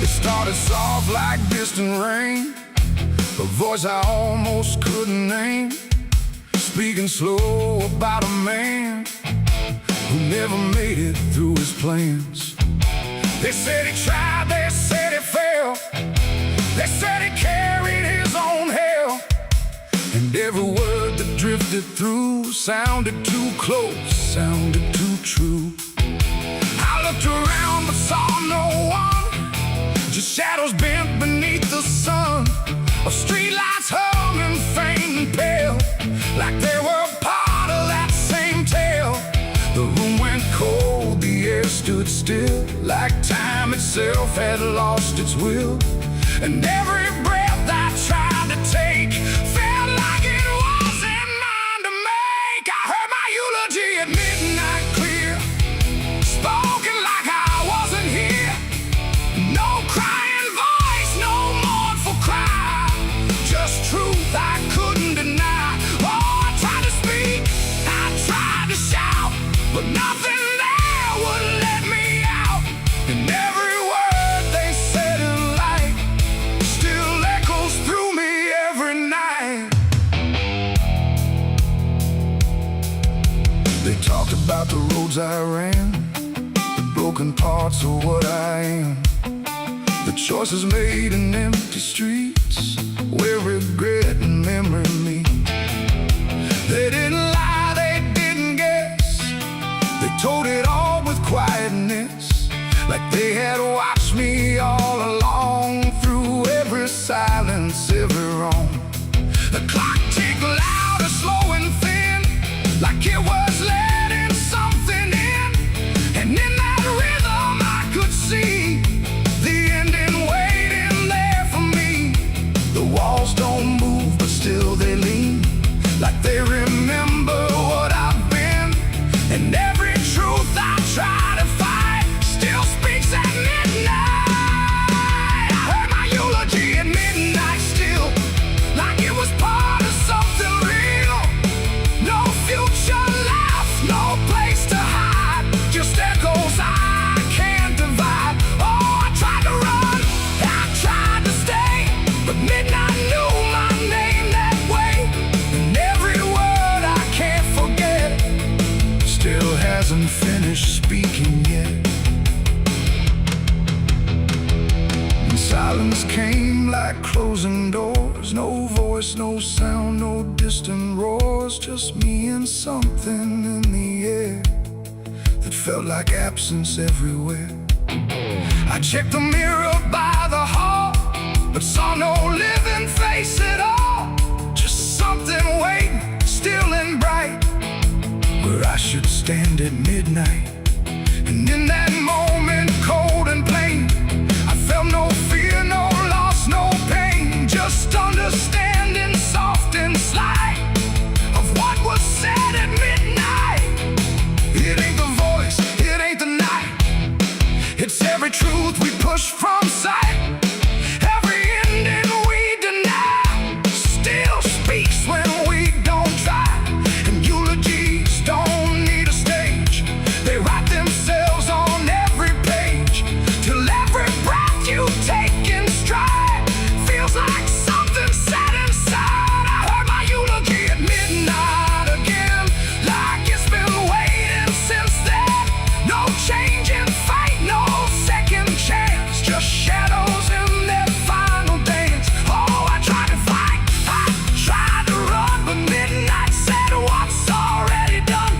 It started soft like distant rain, a voice I almost couldn't name, speaking slow about a man who never made it through his plans. They said he tried, they said he failed, they said he carried his own hell. And every word that drifted through sounded too close, sounded too true. I looked around but saw no one, just shadows bent beneath the sun, of streetlights hung and faint and pale, like they were part of that same tale. The room went cold, the air stood still, like time itself had lost its will. And every breath I tried to take felt like it wasn't mine to make. I heard my eulogy at midnight clear, spoken like I wasn't here. No crying voice, no mournful cry, just truth I couldn't deny. Oh, I tried to speak, I tried to shout, but nothing there would let me out. And every word they said in light still echoes through me every night. They talked about the roads I ran, the broken parts of what I am, the choices made in empty streets where regret and memory meet. They didn't lie, they didn't guess, they told it all with quietness, like they had watched me all along, through every silence, every wrong. The clock ticked louder, slow and thin, so they lean like they remember what I've been. And every truth I try to fight still speaks at midnight. I heard my eulogy at midnight still, like it was part of something real. No future left, no place to hide, just echoes I can't divide. Oh, I tried to run, I tried to stay, but midnight knew my name that way. And every word I can't forget still hasn't finished speaking yet. And silence came like closing doors, no voice, no sound, no distant roars, just me and something in the air that felt like absence everywhere. I checked the mirror by the hall, but saw no living face at all, just something waiting, still and bright, where I should stand at midnight. And in that moment, cold and plain, I felt no fear, no loss, no pain, just understanding soft and slight of what was said at midnight. It ain't the voice, it ain't the night, it's every truth we push from sight. Every ending we deny still speaks when we don't try. And eulogies don't need a stage, they write themselves on every page, till every breath you take in stride feels like something set inside. I heard my eulogy at midnight again, like it's been waiting since then. No change in fate, no second chance, just shadows in their final dance. Oh, I tried to fight, I tried to run, but midnight said what's already done.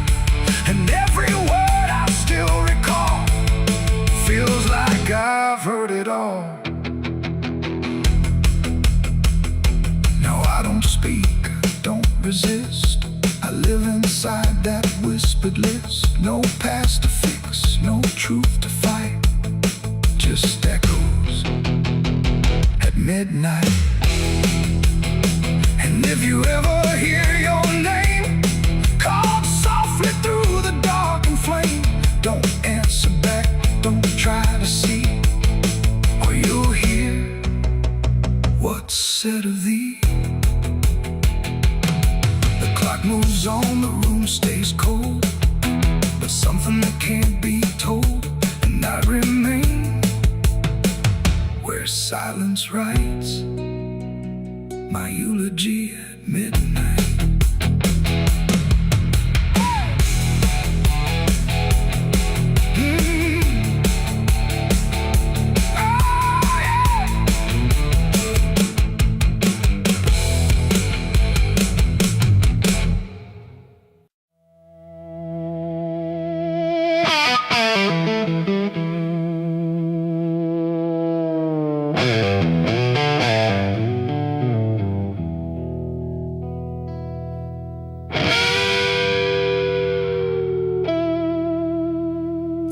And every word I still recall feels like I've heard it all. Now I don't speak, don't resist, I live inside that whispered list. No past to fix, no truth to fight, just echoes at midnight. And if you ever hear your name called softly through the dark and flame, don't answer back, don't try to see, or you'll hear what's said of thee. The clock moves on, the room stays cold, but something that can't be told, and I remain where silence writes my eulogy at midnight.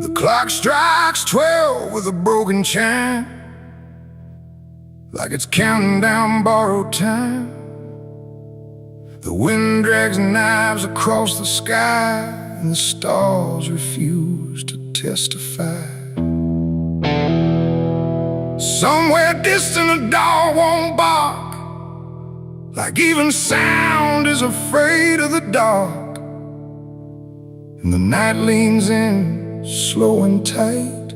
The clock strikes 12 with a broken chime, like it's counting down borrowed time. The wind drags knives across the sky, and the stars refuse to testify. Somewhere distant a dog won't bark, like even sound is afraid of the dark. And the night leans in slow and tight,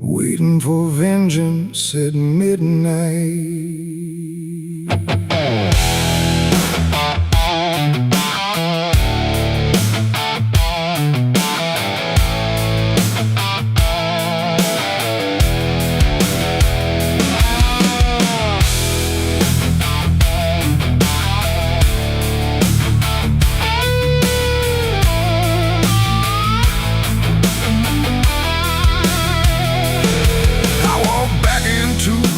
waiting for vengeance at midnight.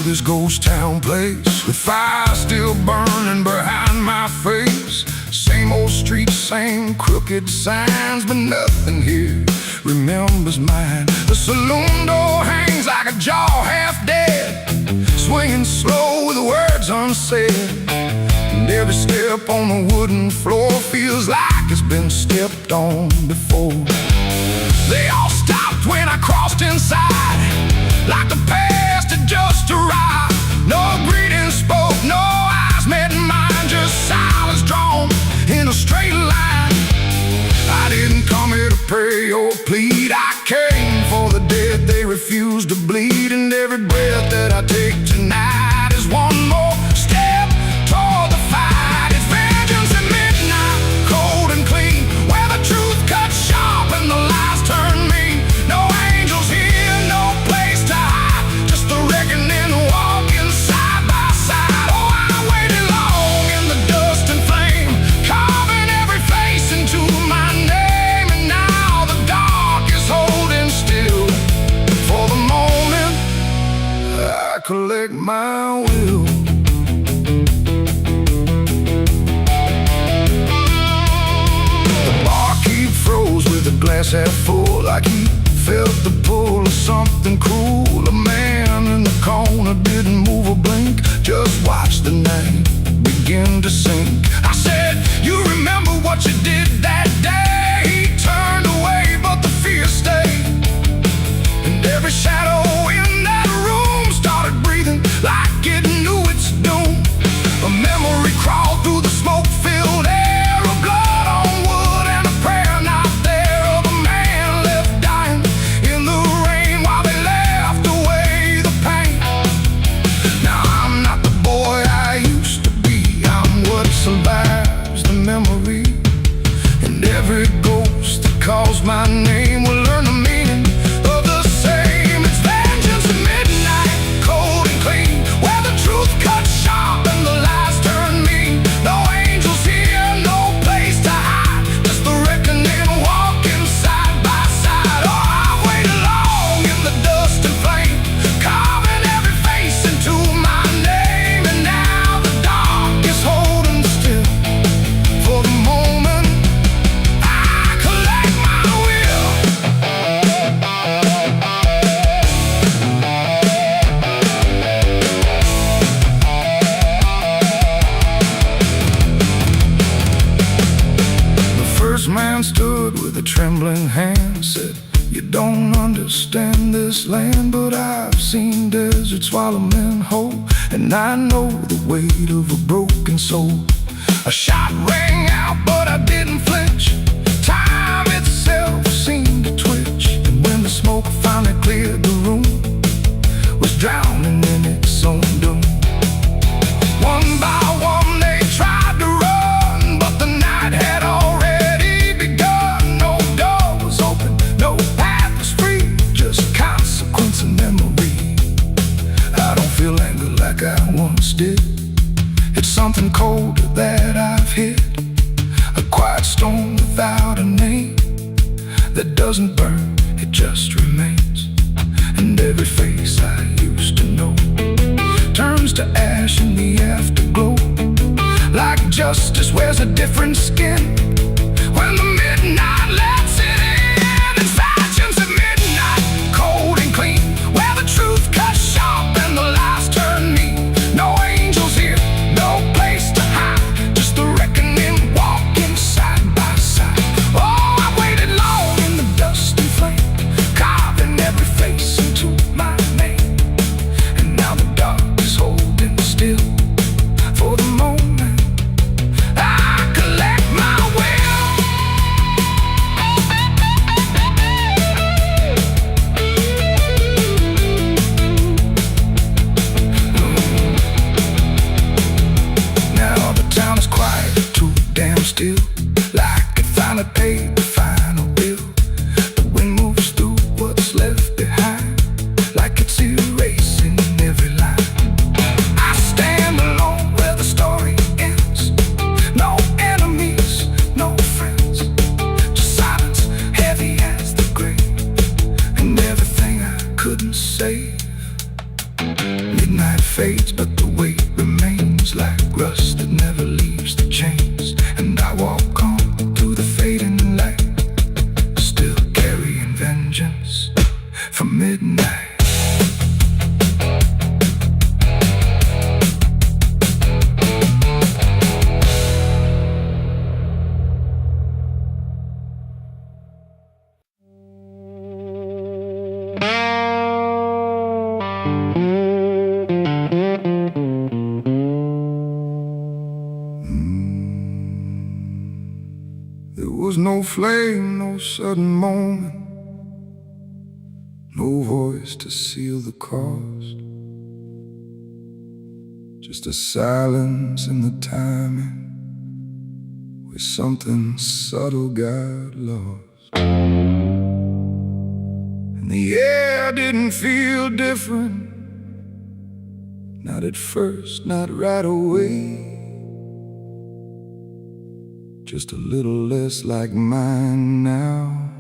This ghost town place, with fire still burning behind my face. Same old streets, same crooked signs, but nothing here remembers mine. The saloon door hangs like a jaw half dead, swinging slow with words unsaid. And every step on the wooden floor feels like it's been stepped on before. They all stopped when I crossed inside, like the past had just arrived. No greeting spoke, no eyes met mine, just silence drawn in a straight line. I didn't come here to pray or plead, I came for the dead they refuse to bleed. And every breath that I take tonight is one more step toward the fight. It's vengeance at midnight, cold and clean, where the truth cuts sharp and the lies turn mean. No angels here, no place to hide, just the reckoning walking side by side. Oh, I waited long in the dust and flame, carving every face into my name. And now the dark is holding still. For the moment, I collect my will. The barkeep froze with a glass half full, like he felt the pull of something cruel. A man in the corner didn't move a blink, just watched the night begin to sink. I said, you remember what you did that day? He turned away, but the fear stayed. And every shadow in that room started breathing like it knew its doom. A memory crawled through the smoke-filled air, of blood on wood and a prayer not there, of a man left dying in the rain while they laughed away the pain. Now I'm not the boy I used to be, I'm what survives the memory. And every ghost that calls my name will learn the meaning of the same. It's vengeance at midnight, cold and clean, where the truth cuts sharp and the lies turn mean. No angels here, no place to hide, just the reckoning walking side by side. Oh, I waited long in the dust and flame, carving every face into my name. And now the dark is holding still. For the moment, I collect my will. The first man stood with a trembling hand, said, you don't understand this land, but I've seen deserts swallow men whole, and I know the weight of a broken soul. A shot rang out, but I didn't flinch. Time itself seemed to twitch, and when the smoke finally cleared the room, was drowning in its own doom. One by one they tried to run, but the night had already begun. No door was open, no path was free, just consequence and memory. I don't feel anger like I once did, it's something colder that I've hit. A quiet storm without a name, that doesn't burn, it just remains. And every face I used to know turns to ash in the afterglow, like justice wears a different skin when the midnight lets it in. It's vengeance at midnight, cold and clean, where the truth cuts sharp and the lies turn mean. No angels here, no place to hide, just the reckoning walking side by side. Oh, I waited long in the dust and flame, carving every face into my name. And now the dark is holding still. For the moment, I collect my will. Now the town is quiet, too damn still, like it finally paid the final bill. The wind moves through what's left behind, like it's erasing every line. I stand alone where the story ends. No enemies, no friends, just silence heavy as the grave, and everything I couldn't save. Midnight fades, but the weight remains like rust that never leaves the chains. And I walk on through the fading light, still carrying vengeance from midnight. There was no flame, no sudden moment, no voice to seal the cost. Just a silence in the timing where something subtle got lost. And the air didn't feel different, not at first, not right away. Just a little less like mine now,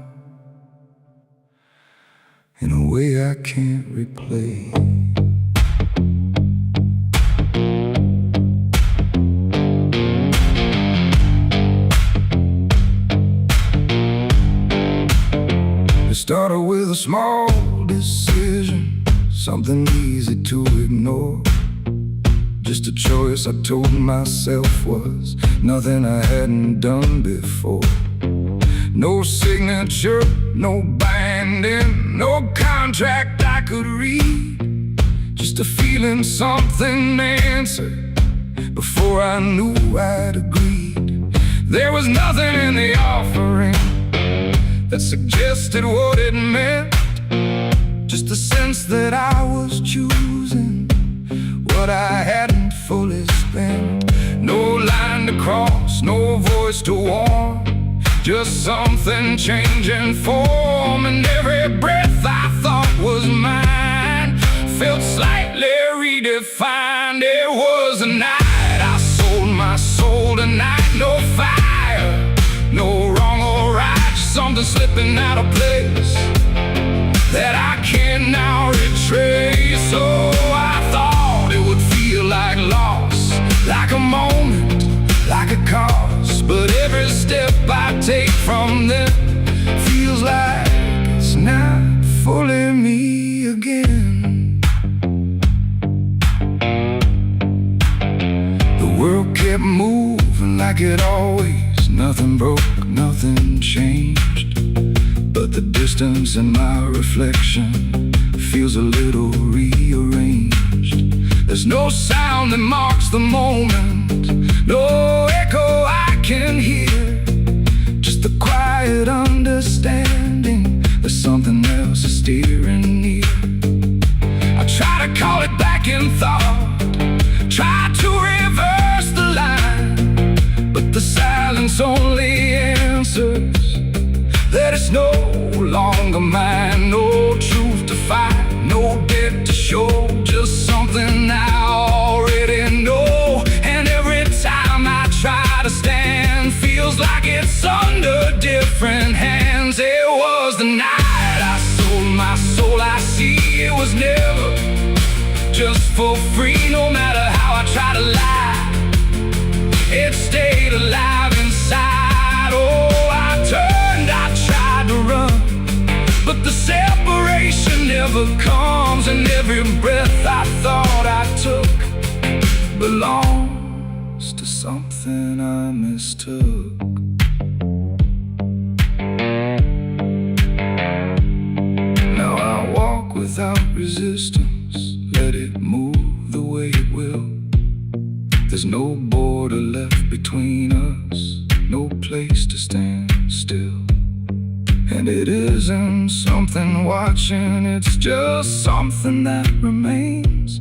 in a way I can't replay. It started with a small decision, something easy to ignore. Just a choice I told myself was nothing I hadn't done before. No signature, no binding, no contract I could read. Just a feeling something answered before I knew I'd agreed. There was nothing in the offering that suggested what it meant, just the sense that I was choosing what I hadn't fully spent. No line to cross, no voice to warn, just something changing form. And every breath I thought was mine felt slightly redefined. It was a night I sold my soul tonight. No fire, no wrong or right, just something slipping out of place that I can now retrace. So I thought it would feel like loss, like a moment, like a cause. But every step I take from them feels like it's not fully me again. The world kept moving like it always, nothing broke, nothing changed. But the distance in my reflection feels a little rearranged. There's no sound that marks the moment, no echo I can hear, just the quiet understanding there's something else steering near. I try to call it back in thought, try to reverse the line, but the silence only answers that it's no longer mine. No truth to find, no debt to show, just something I already know. And every time I try to stand, feels like it's under different hands. It was the night I sold my soul. I see it was never just for free. No matter how I try to lie, it stayed alive inside. Oh, I turned, I tried to run, but the separation never comes. And every breath I thought I took belongs to something I mistook. Now I walk without resistance, let it move the way it will. There's no border left between us, no place to stand still. And it isn't something watching, it's just something that remains,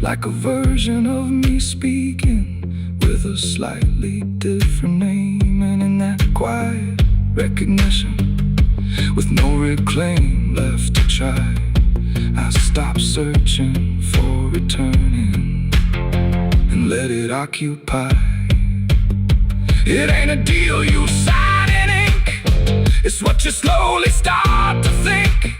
like a version of me speaking with a slightly different name. And in that quiet recognition, with no reclaim left to try, I stop searching for returning and let it occupy. It ain't a deal you sign in ink, it's what you slowly start to think.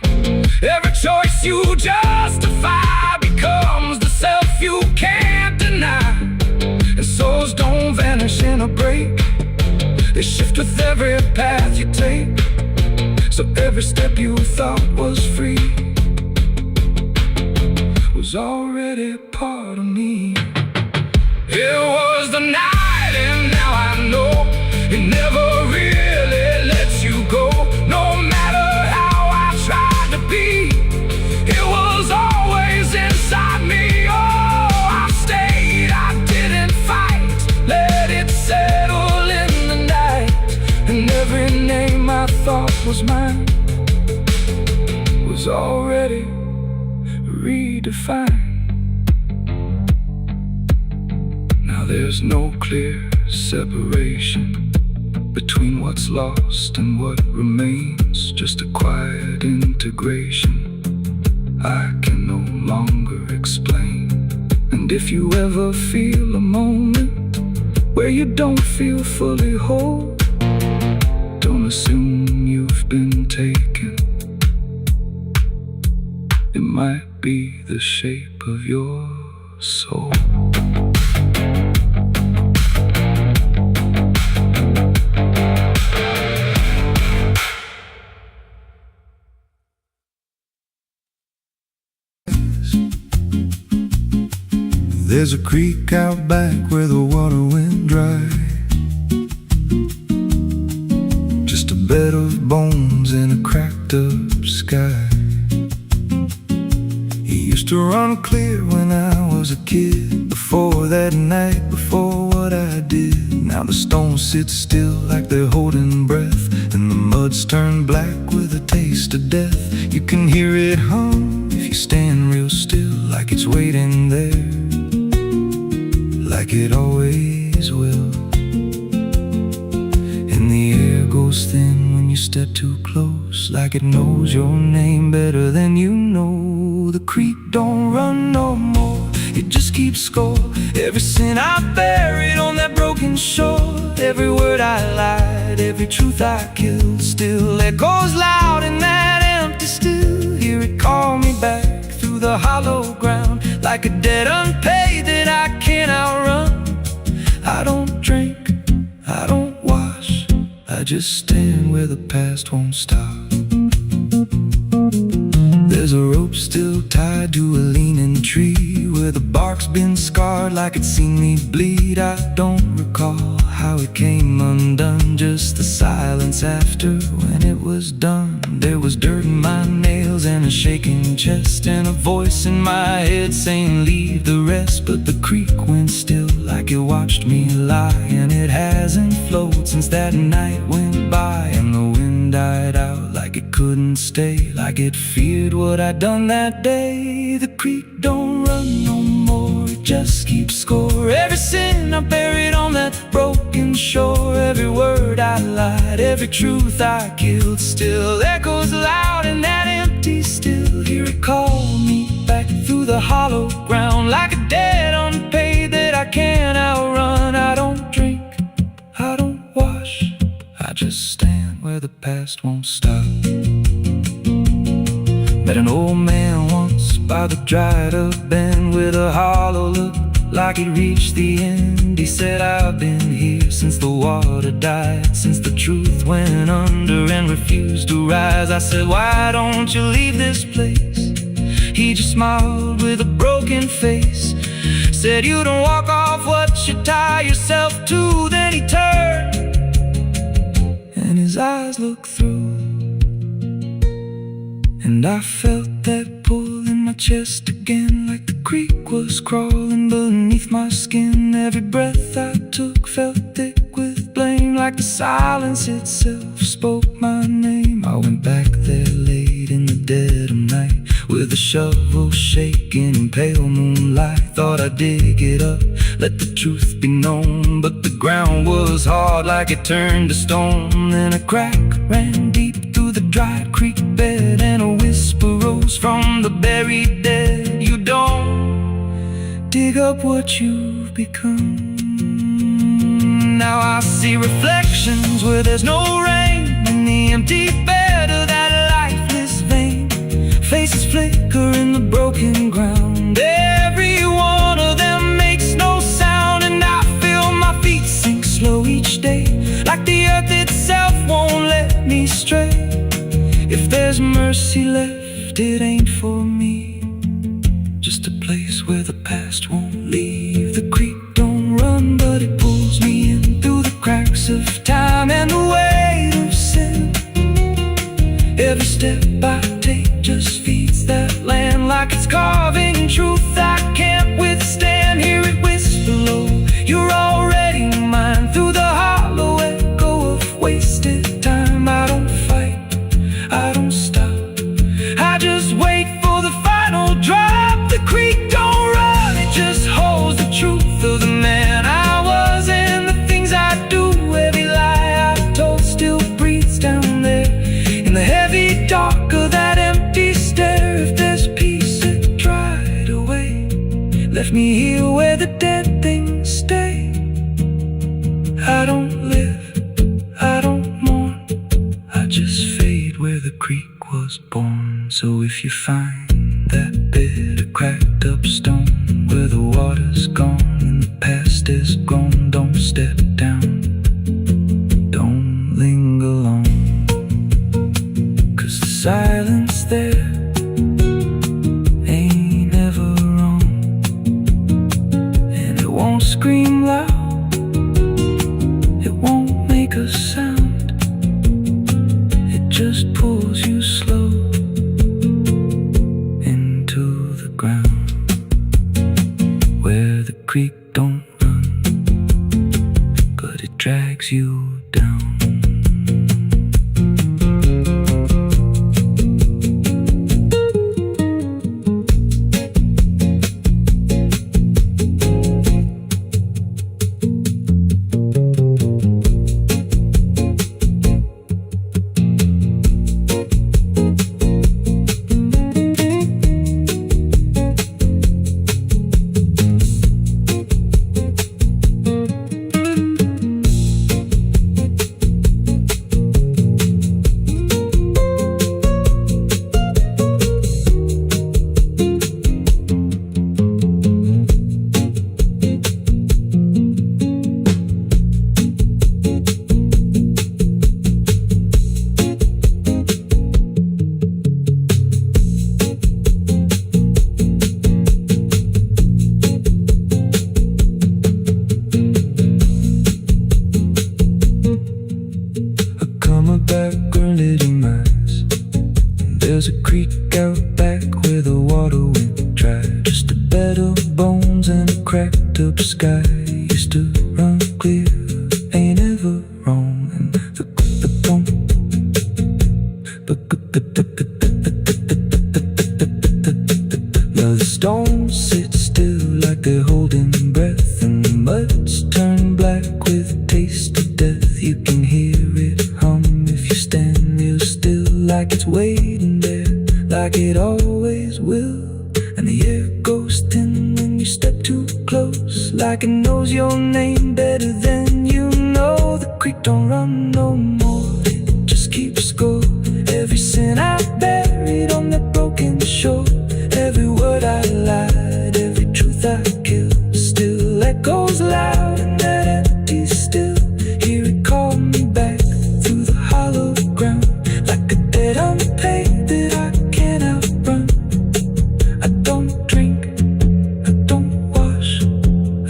Every choice you justify becomes the self you can't deny. And souls don't vanish in a break, they shift with every path you take. So every step you thought was free was already part of me. It was the night, and now I know it never really lets you go. No matter how I tried to be, it was always inside me. Oh, I stayed, I didn't fight, let it was mine was already redefined. Now there's no clear separation between what's lost and what remains, just a quiet integration I can no longer explain. And if you ever feel a moment where you don't feel fully whole, don't assume you've been taken. It might be the shape of your soul. There's a creek out back where the water went dry, just a bed of bones in a cracked up sky. He used to run clear when I was a kid, before that night, before what I did. Now the stones sit still like they're holding breath, and the mud's turned black with a taste of death. You can hear it hum if you stand real still, like it's waiting there, like it always will. And the air goes thin when you step too close, like it knows your name better than you know. The creek don't run no more, it just keeps score. Every sin I buried on that broken shore, every word I lied, every truth I killed, still echoes loud in that empty still. Hear it call me back through the hollow ground, like a debt unpaid that I can't outrun. I don't drink, I don't wash, I just stand where the past won't stop. There's a rope still tied to a leaning tree, where the bark's been scarred like it's seen me bleed. I don't recall how it came undone, just the silence after when it was done. There was dirt in my nails and a shaking chest, and a voice in my head saying leave the rest. But the creek went still like it watched me lie, and it hasn't flowed since that night went by. And the wind died out like it couldn't stay, like it feared what I'd done that day. The creek don't run no more, it just keeps score. Every sin I buried on that broken shore, every word I lied, every truth I killed, still echoes loud in that empty still. Hear it call me back through the hollow ground, like a debt unpaid that I can't outrun. I don't drink, I don't wash, I just stand where the past won't stop. Met an old man once by the dried up bend, with a hollow look like it reached the end. He said, I've been here since the water died, since the truth went under and refused to rise. I said, why don't you leave this place? He just smiled with a broken face, said, you don't walk off what you tie yourself to. Then he turned and his eyes looked through, and I felt that pull in my chest again, like the creek was crawling beneath my skin. Every breath I took felt thick with blame, like the silence itself spoke my name. I went back there late in the dead of night, with a shovel shaking in pale moonlight. Thought I'd dig it up, let the truth be known, but the ground was hard like it turned to stone. Then a crack ran deep through the dry creek bed, and a whisper rose from the buried dead. You don't dig up what you've become. Now I see reflections where there's no rain, in the empty bed of that lifeless vein. Faces flicker in the broken ground, every one of them makes no sound. And I feel my feet sink slow each day, like the earth itself won't let me stray. If there's mercy left, it ain't for me, just a place where the past won't leave. The creek don't run, but it pulls me in through the cracks of time and the weight of sin. Every step I take just feeds that land, like it's carving truth I can't withstand. Hear it whisper low, you're already mine, through the hollow echo of wasted time. I don't fight, I don't live, I don't mourn, I just fade where the creek was born. So if you find that bit of cracked up stone where the water's gone and the past is grown, don't step down, don't linger long, 'cause the silence there ain't ever wrong, and it won't scream loud, it won't make a sound, it just pulls you slow into the ground, where the creek don't run, but it drags you down. There's a creek out back where the water went dry, just a bed of bones and a cracked up sky. Used to run clear, ain't ever wrong, and the stones sit still like they're holding breath, and the mud's turned black with a taste of death. You can hear it hum if you stand real still, like it's waiting there, like it always will. And the air goes thin when you step too close, like it knows your name better than you know. The creek don't run no more, it just keeps score. Every sin I buried on that broken shore, every word I lied, every truth I killed, still echoes loud in that empty still. Hear it call me back through the hollow ground, like a debt unpaid that I can't outrun. I don't drink, I don't wash,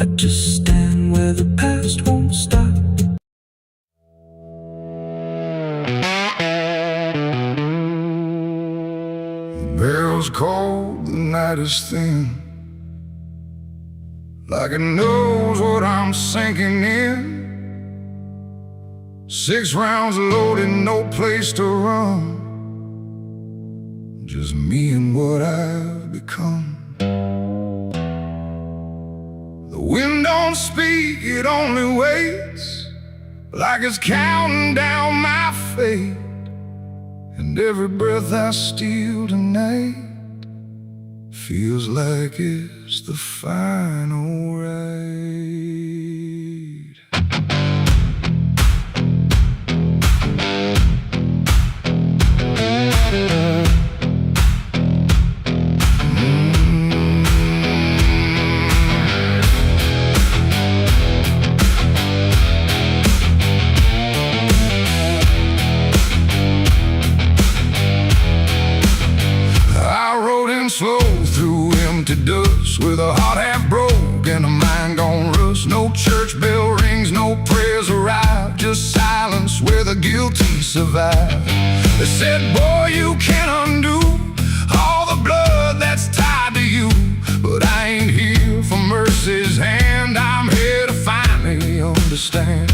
I just stand where the past won't stop. Bell's cold, the night is thin, like it knows what I'm sinking in. 6 rounds loaded, no place to run, just me and what I've become. The wind don't speak, it only waits, like it's counting down my fate. And every breath I steal tonight feels like it's the final ride. Slow through empty dust, with a heart half broke and a mind gone rust. No church bell rings, no prayers arrive, just silence where the guilty survive. They said, boy, you can't undo all the blood that's tied to you. But I ain't here for mercy's hand, I'm here to finally understand.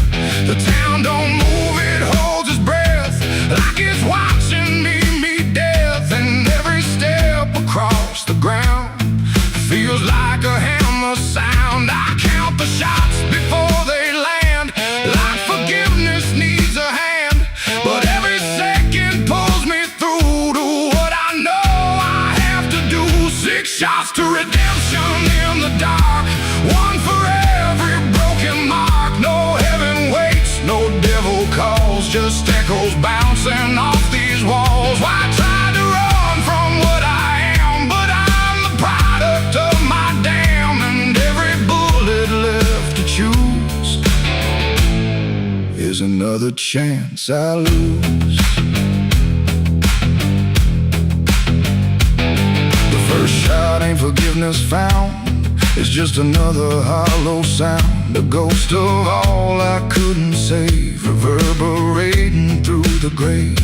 The town don't move, it holds its breath, like it's watching me meet death. And every step across the ground feels like a hammer sound. I count the shots before they land, like forgiveness needs a hand. But every second pulls me through to what I know I have to do. 6 shots to redemption in the dark, one for every broken mark. No heaven Here's another chance I lose. The first shot ain't forgiveness found. It's just another hollow sound, a ghost of all I couldn't save, reverberating through the grave.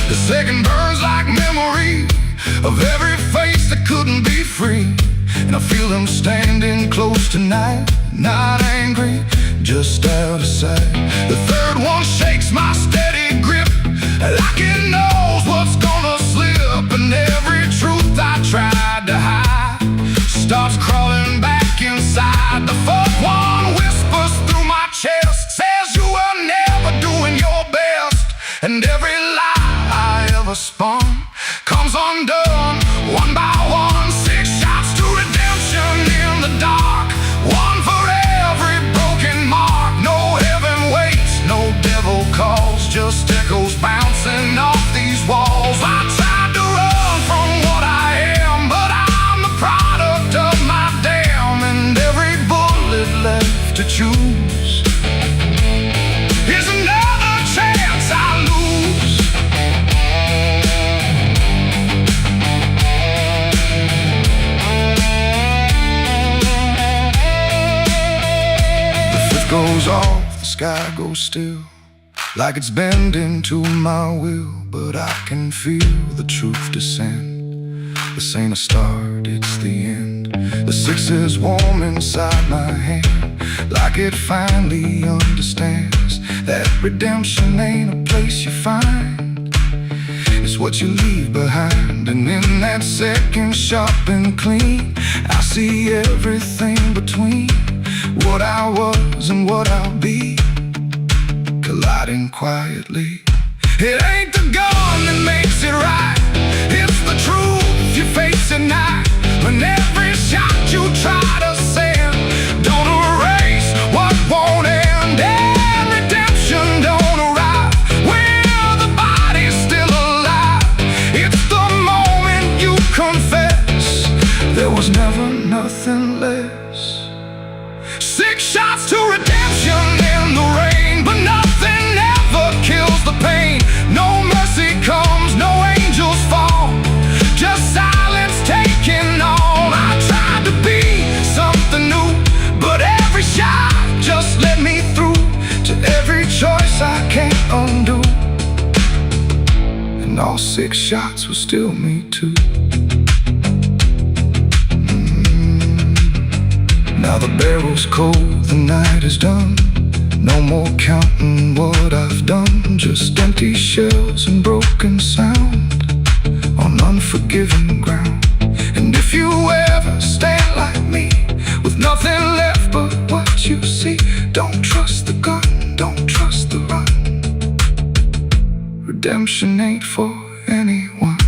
The second burns like memory of every face that couldn't be free, and I feel them standing close tonight, not angry, just out of sight. The third one shakes my steady grip, like it knows what's gonna slip, and every truth I tried to hide starts crawling back inside. The fourth one whispers through my chest, says you were never doing your best, and every lie I ever spun comes undone, one by one. 6 shots to redemption in the dark, one for every broken mark. No heaven waits, no devil calls, just echoes bouncing off these walls. I tried to run from what I am, but I'm the product of my damn, and every bullet left to choose is another chance I lose. The fifth goes off, the sky goes still, like it's bending to my will, but I can feel the truth descend. This ain't a start, it's the end. The 6 is warm inside my hand, like it finally understands that redemption ain't a place you find, it's what you leave behind. And in that second sharp and clean, I see everything between what I was and what I'll be, colliding quietly. It ain't the gun that makes it right, it's the truth you face at night. When every shot you try to send don't erase what won't end, and redemption don't arrive when the body's still alive. It's the moment you confess there was never nothing less. 6 shots to redemption in the rain, but nothing ever kills the pain. No mercy comes, no angels fall, just silence taking on. I tried to be something new, but every shot just led me through to every choice I can't undo, and all 6 shots were still me too. Now the barrel's cold, the night is done. No more counting what I've done, just empty shells and broken sound on unforgiving ground. And if you ever stand like me, with nothing left but what you see, don't trust the gun, don't trust the run. Redemption ain't for anyone.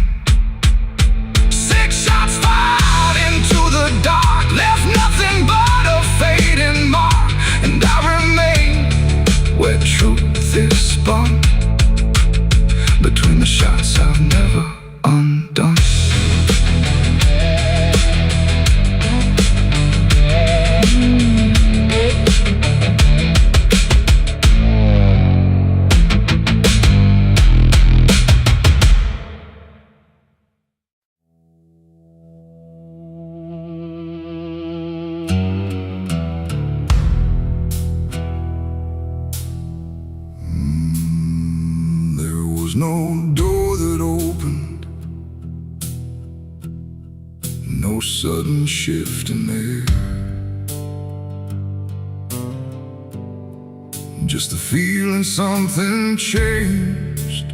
6 shots fired into the dark, left nothing but a fading mark, and I remain where truth is spun, between the shots I've never undone. No door that opened, no sudden shift in air, just the feeling something changed,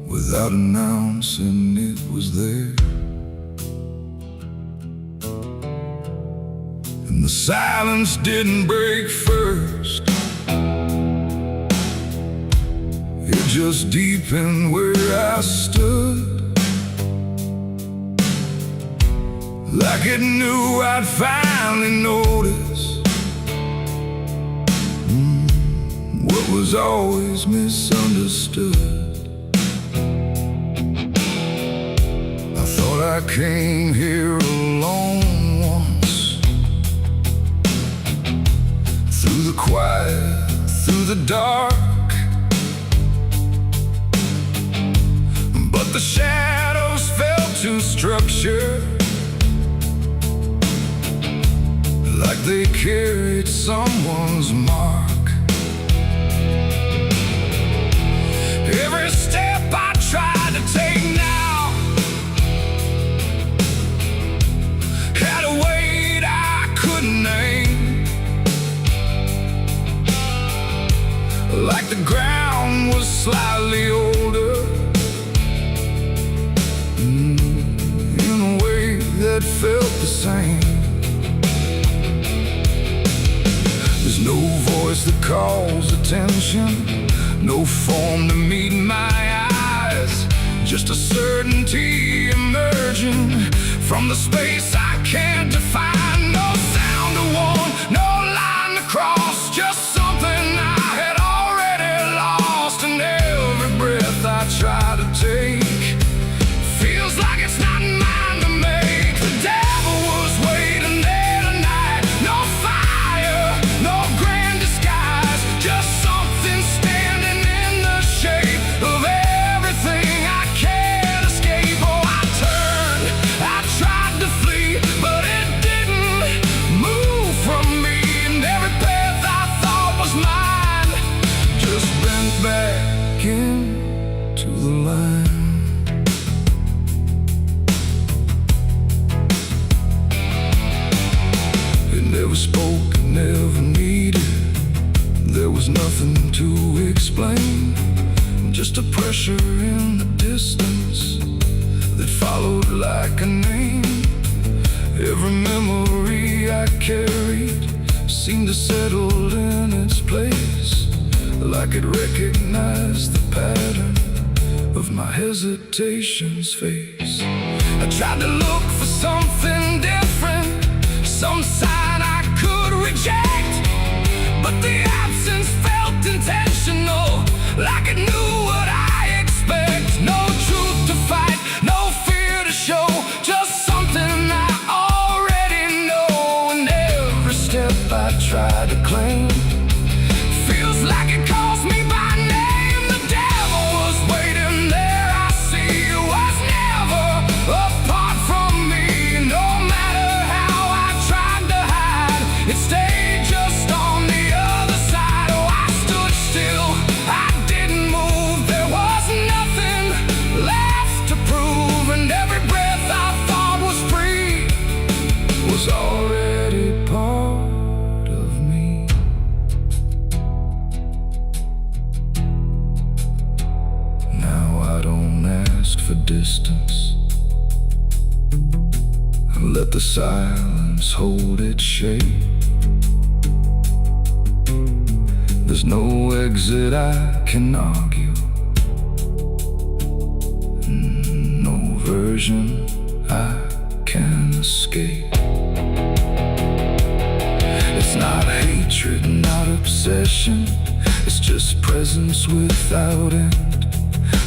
without announcing it was there. And the silence didn't break first, it just deepened where I stood, like it knew I'd finally notice what was always misunderstood. I thought I came here alone once, through the quiet through the dark, but the shadows fell to structure, like they carried someone's mark. Every step I tried to take now had a weight I couldn't name, like the ground was slightly older, in a way that felt the same. There's no voice that calls attention, no form to meet my eyes, just a certainty emerging from the space I can't define. No sound to warn, no line to cross, just something I had already lost. And every breath I try to take feels like it's not mine to make. The devil was waiting there tonight. No fire, no grand disguise, just something standing in the shape of everything I can't escape. Oh, I turned, I tried to flee, but it didn't move from me. And every path I thought was mine just bent back into the line. Never spoke, never needed. There was nothing to explain, just a pressure in the distance that followed like a name. Every memory I carried seemed to settle in its place, like it recognized the pattern of my hesitation's face. I tried to look for something different, some sign I could reject, but the absence felt intentional, like it knew what I expect. No truth to fight, no fear to show, just something I already know. And every step I try to claim feels like it calls me by name. The devil was waiting there, I see. It was never apart from me. No matter how I tried to hide, it stayed just on the other side. Oh, I stood still, I didn't move. There was nothing left to prove, and every breath I thought was free was already part of me. Now I don't ask for distance, I let the silence hold its shape. There's no exit I can argue, no version I can escape. It's not hatred, not obsession, it's just presence without end,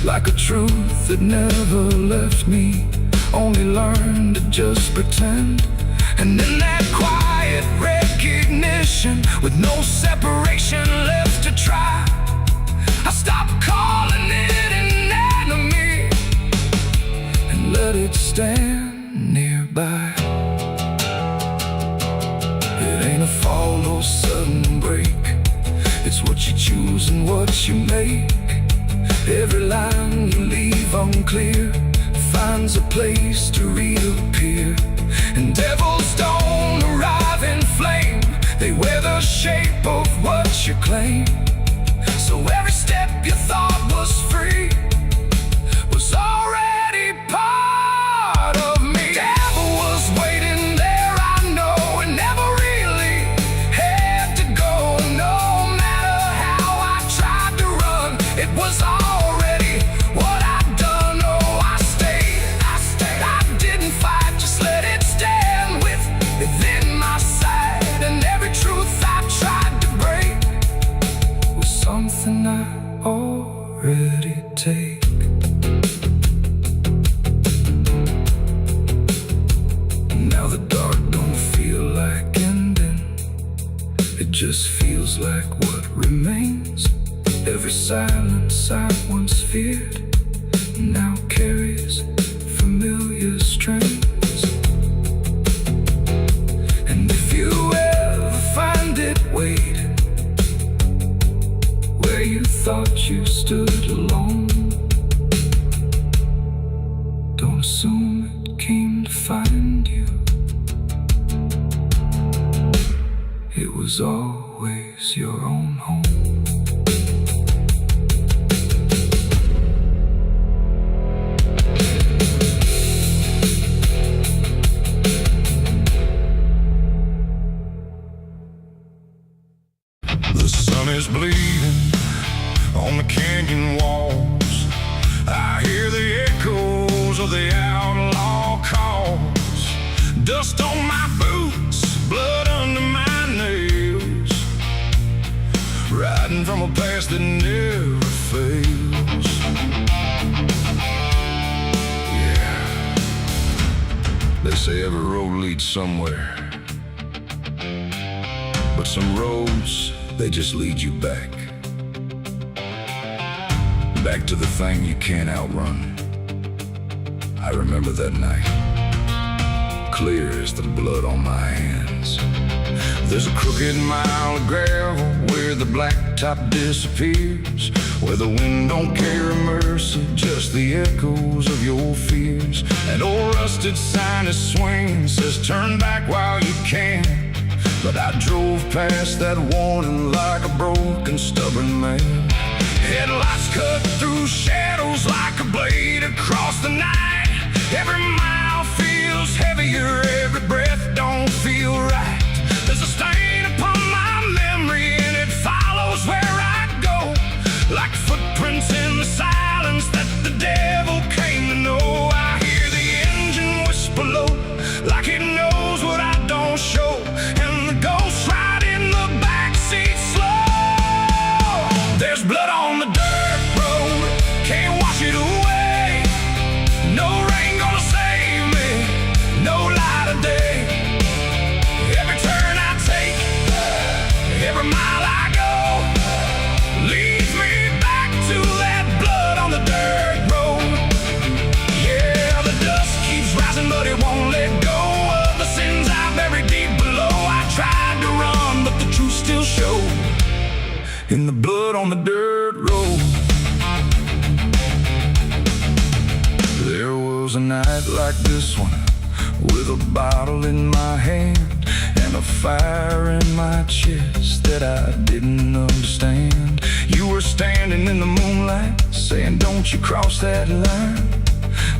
like a truth that never left me, only learned to just pretend. And in that quiet recognition, with no separation left to try, I stopped calling it an enemy and let it stand nearby. It ain't a fall, no sudden break, it's what you choose and what you make. Every line you leave unclear finds a place to reappear. And devils don't arrive in flame, they wear the shape of what you claim. So every step you thought was free was already part of me. Devil was waiting there, I know, and never really had to go. No matter how I tried to run, it was already what I'd done. Oh, I stayed, I didn't fight, just let it stand within my sight. And every truth I tried just feels like what remains. Every silence I once feared now carries familiar strains. And if you ever find it, wait where you thought you stood alone. Don't assume it came to find you. It was always your own home. The sun is bleeding on the canyon walls. I hear the echoes of the outlaw calls. Dust on my boots, blood under my nails, riding from a past that never fails. Yeah, they say every road leads somewhere, but some roads, they just lead you back to the thing you can't outrun. I remember that night, clear as the blood on my hands. There's a crooked mile of gravel where the blacktop disappears, where the wind don't carry mercy, just the echoes of your fears. An old rusted sign is swinging, says turn back while you can. But I drove past that warning like a broken, stubborn man. Headlights cut through shadows like a blade across the night. Every mile feels heavier, every breath don't feel right. There's a stain upon my memory and it follows where I go, like footprints in the silence that the devil came to know. I hear the engine whisper low, like it knows what I don't show, and the ghost ride in the backseat slow. There's blood on the dirt road, can't wash it away. No rain gonna save me, no light of day. Every turn I take, every mile I go, leads me back to that blood on the dirt road. Yeah, the dust keeps rising, but it won't let go of the sins I buried deep below. I tried to run, but the truth still showed in the blood on the dirt road. There was a night like this one, with a bottle in my hand and a fire in my chest that I didn't understand. You were standing in the moonlight, saying don't you cross that line.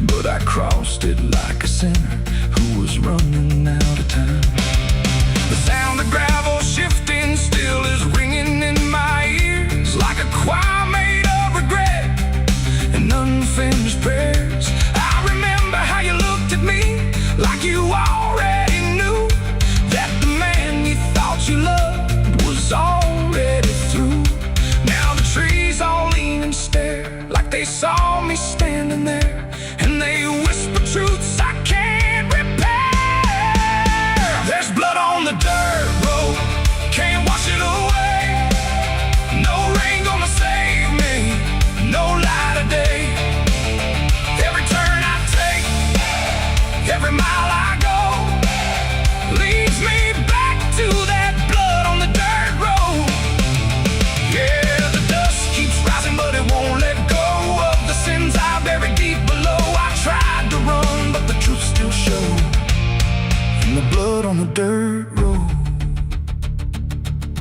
But I crossed it like a sinner who was running out of time. The sound of gravel shifting still is ringing in my ears, like a choir made of regret and unfinished prayers. I remember how you looked at me, like you already knew that the man you thought you loved was already through. Now the trees all lean and stare, like they saw me standing there, and they whisper truths I can't repair. There's blood on the dirt road, can't wash it away. No rain gonna save me, no light of day. Every turn I take, every mile I go, leads me back to that blood on the dirt road. Yeah, the dust keeps rising, but it won't let go of the sins I buried deep below. I tried to run, but the truth still showed in the blood on the dirt road.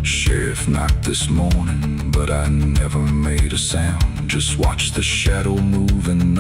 Sheriff knocked this morning, but I never made a sound. Just watched the shadow move and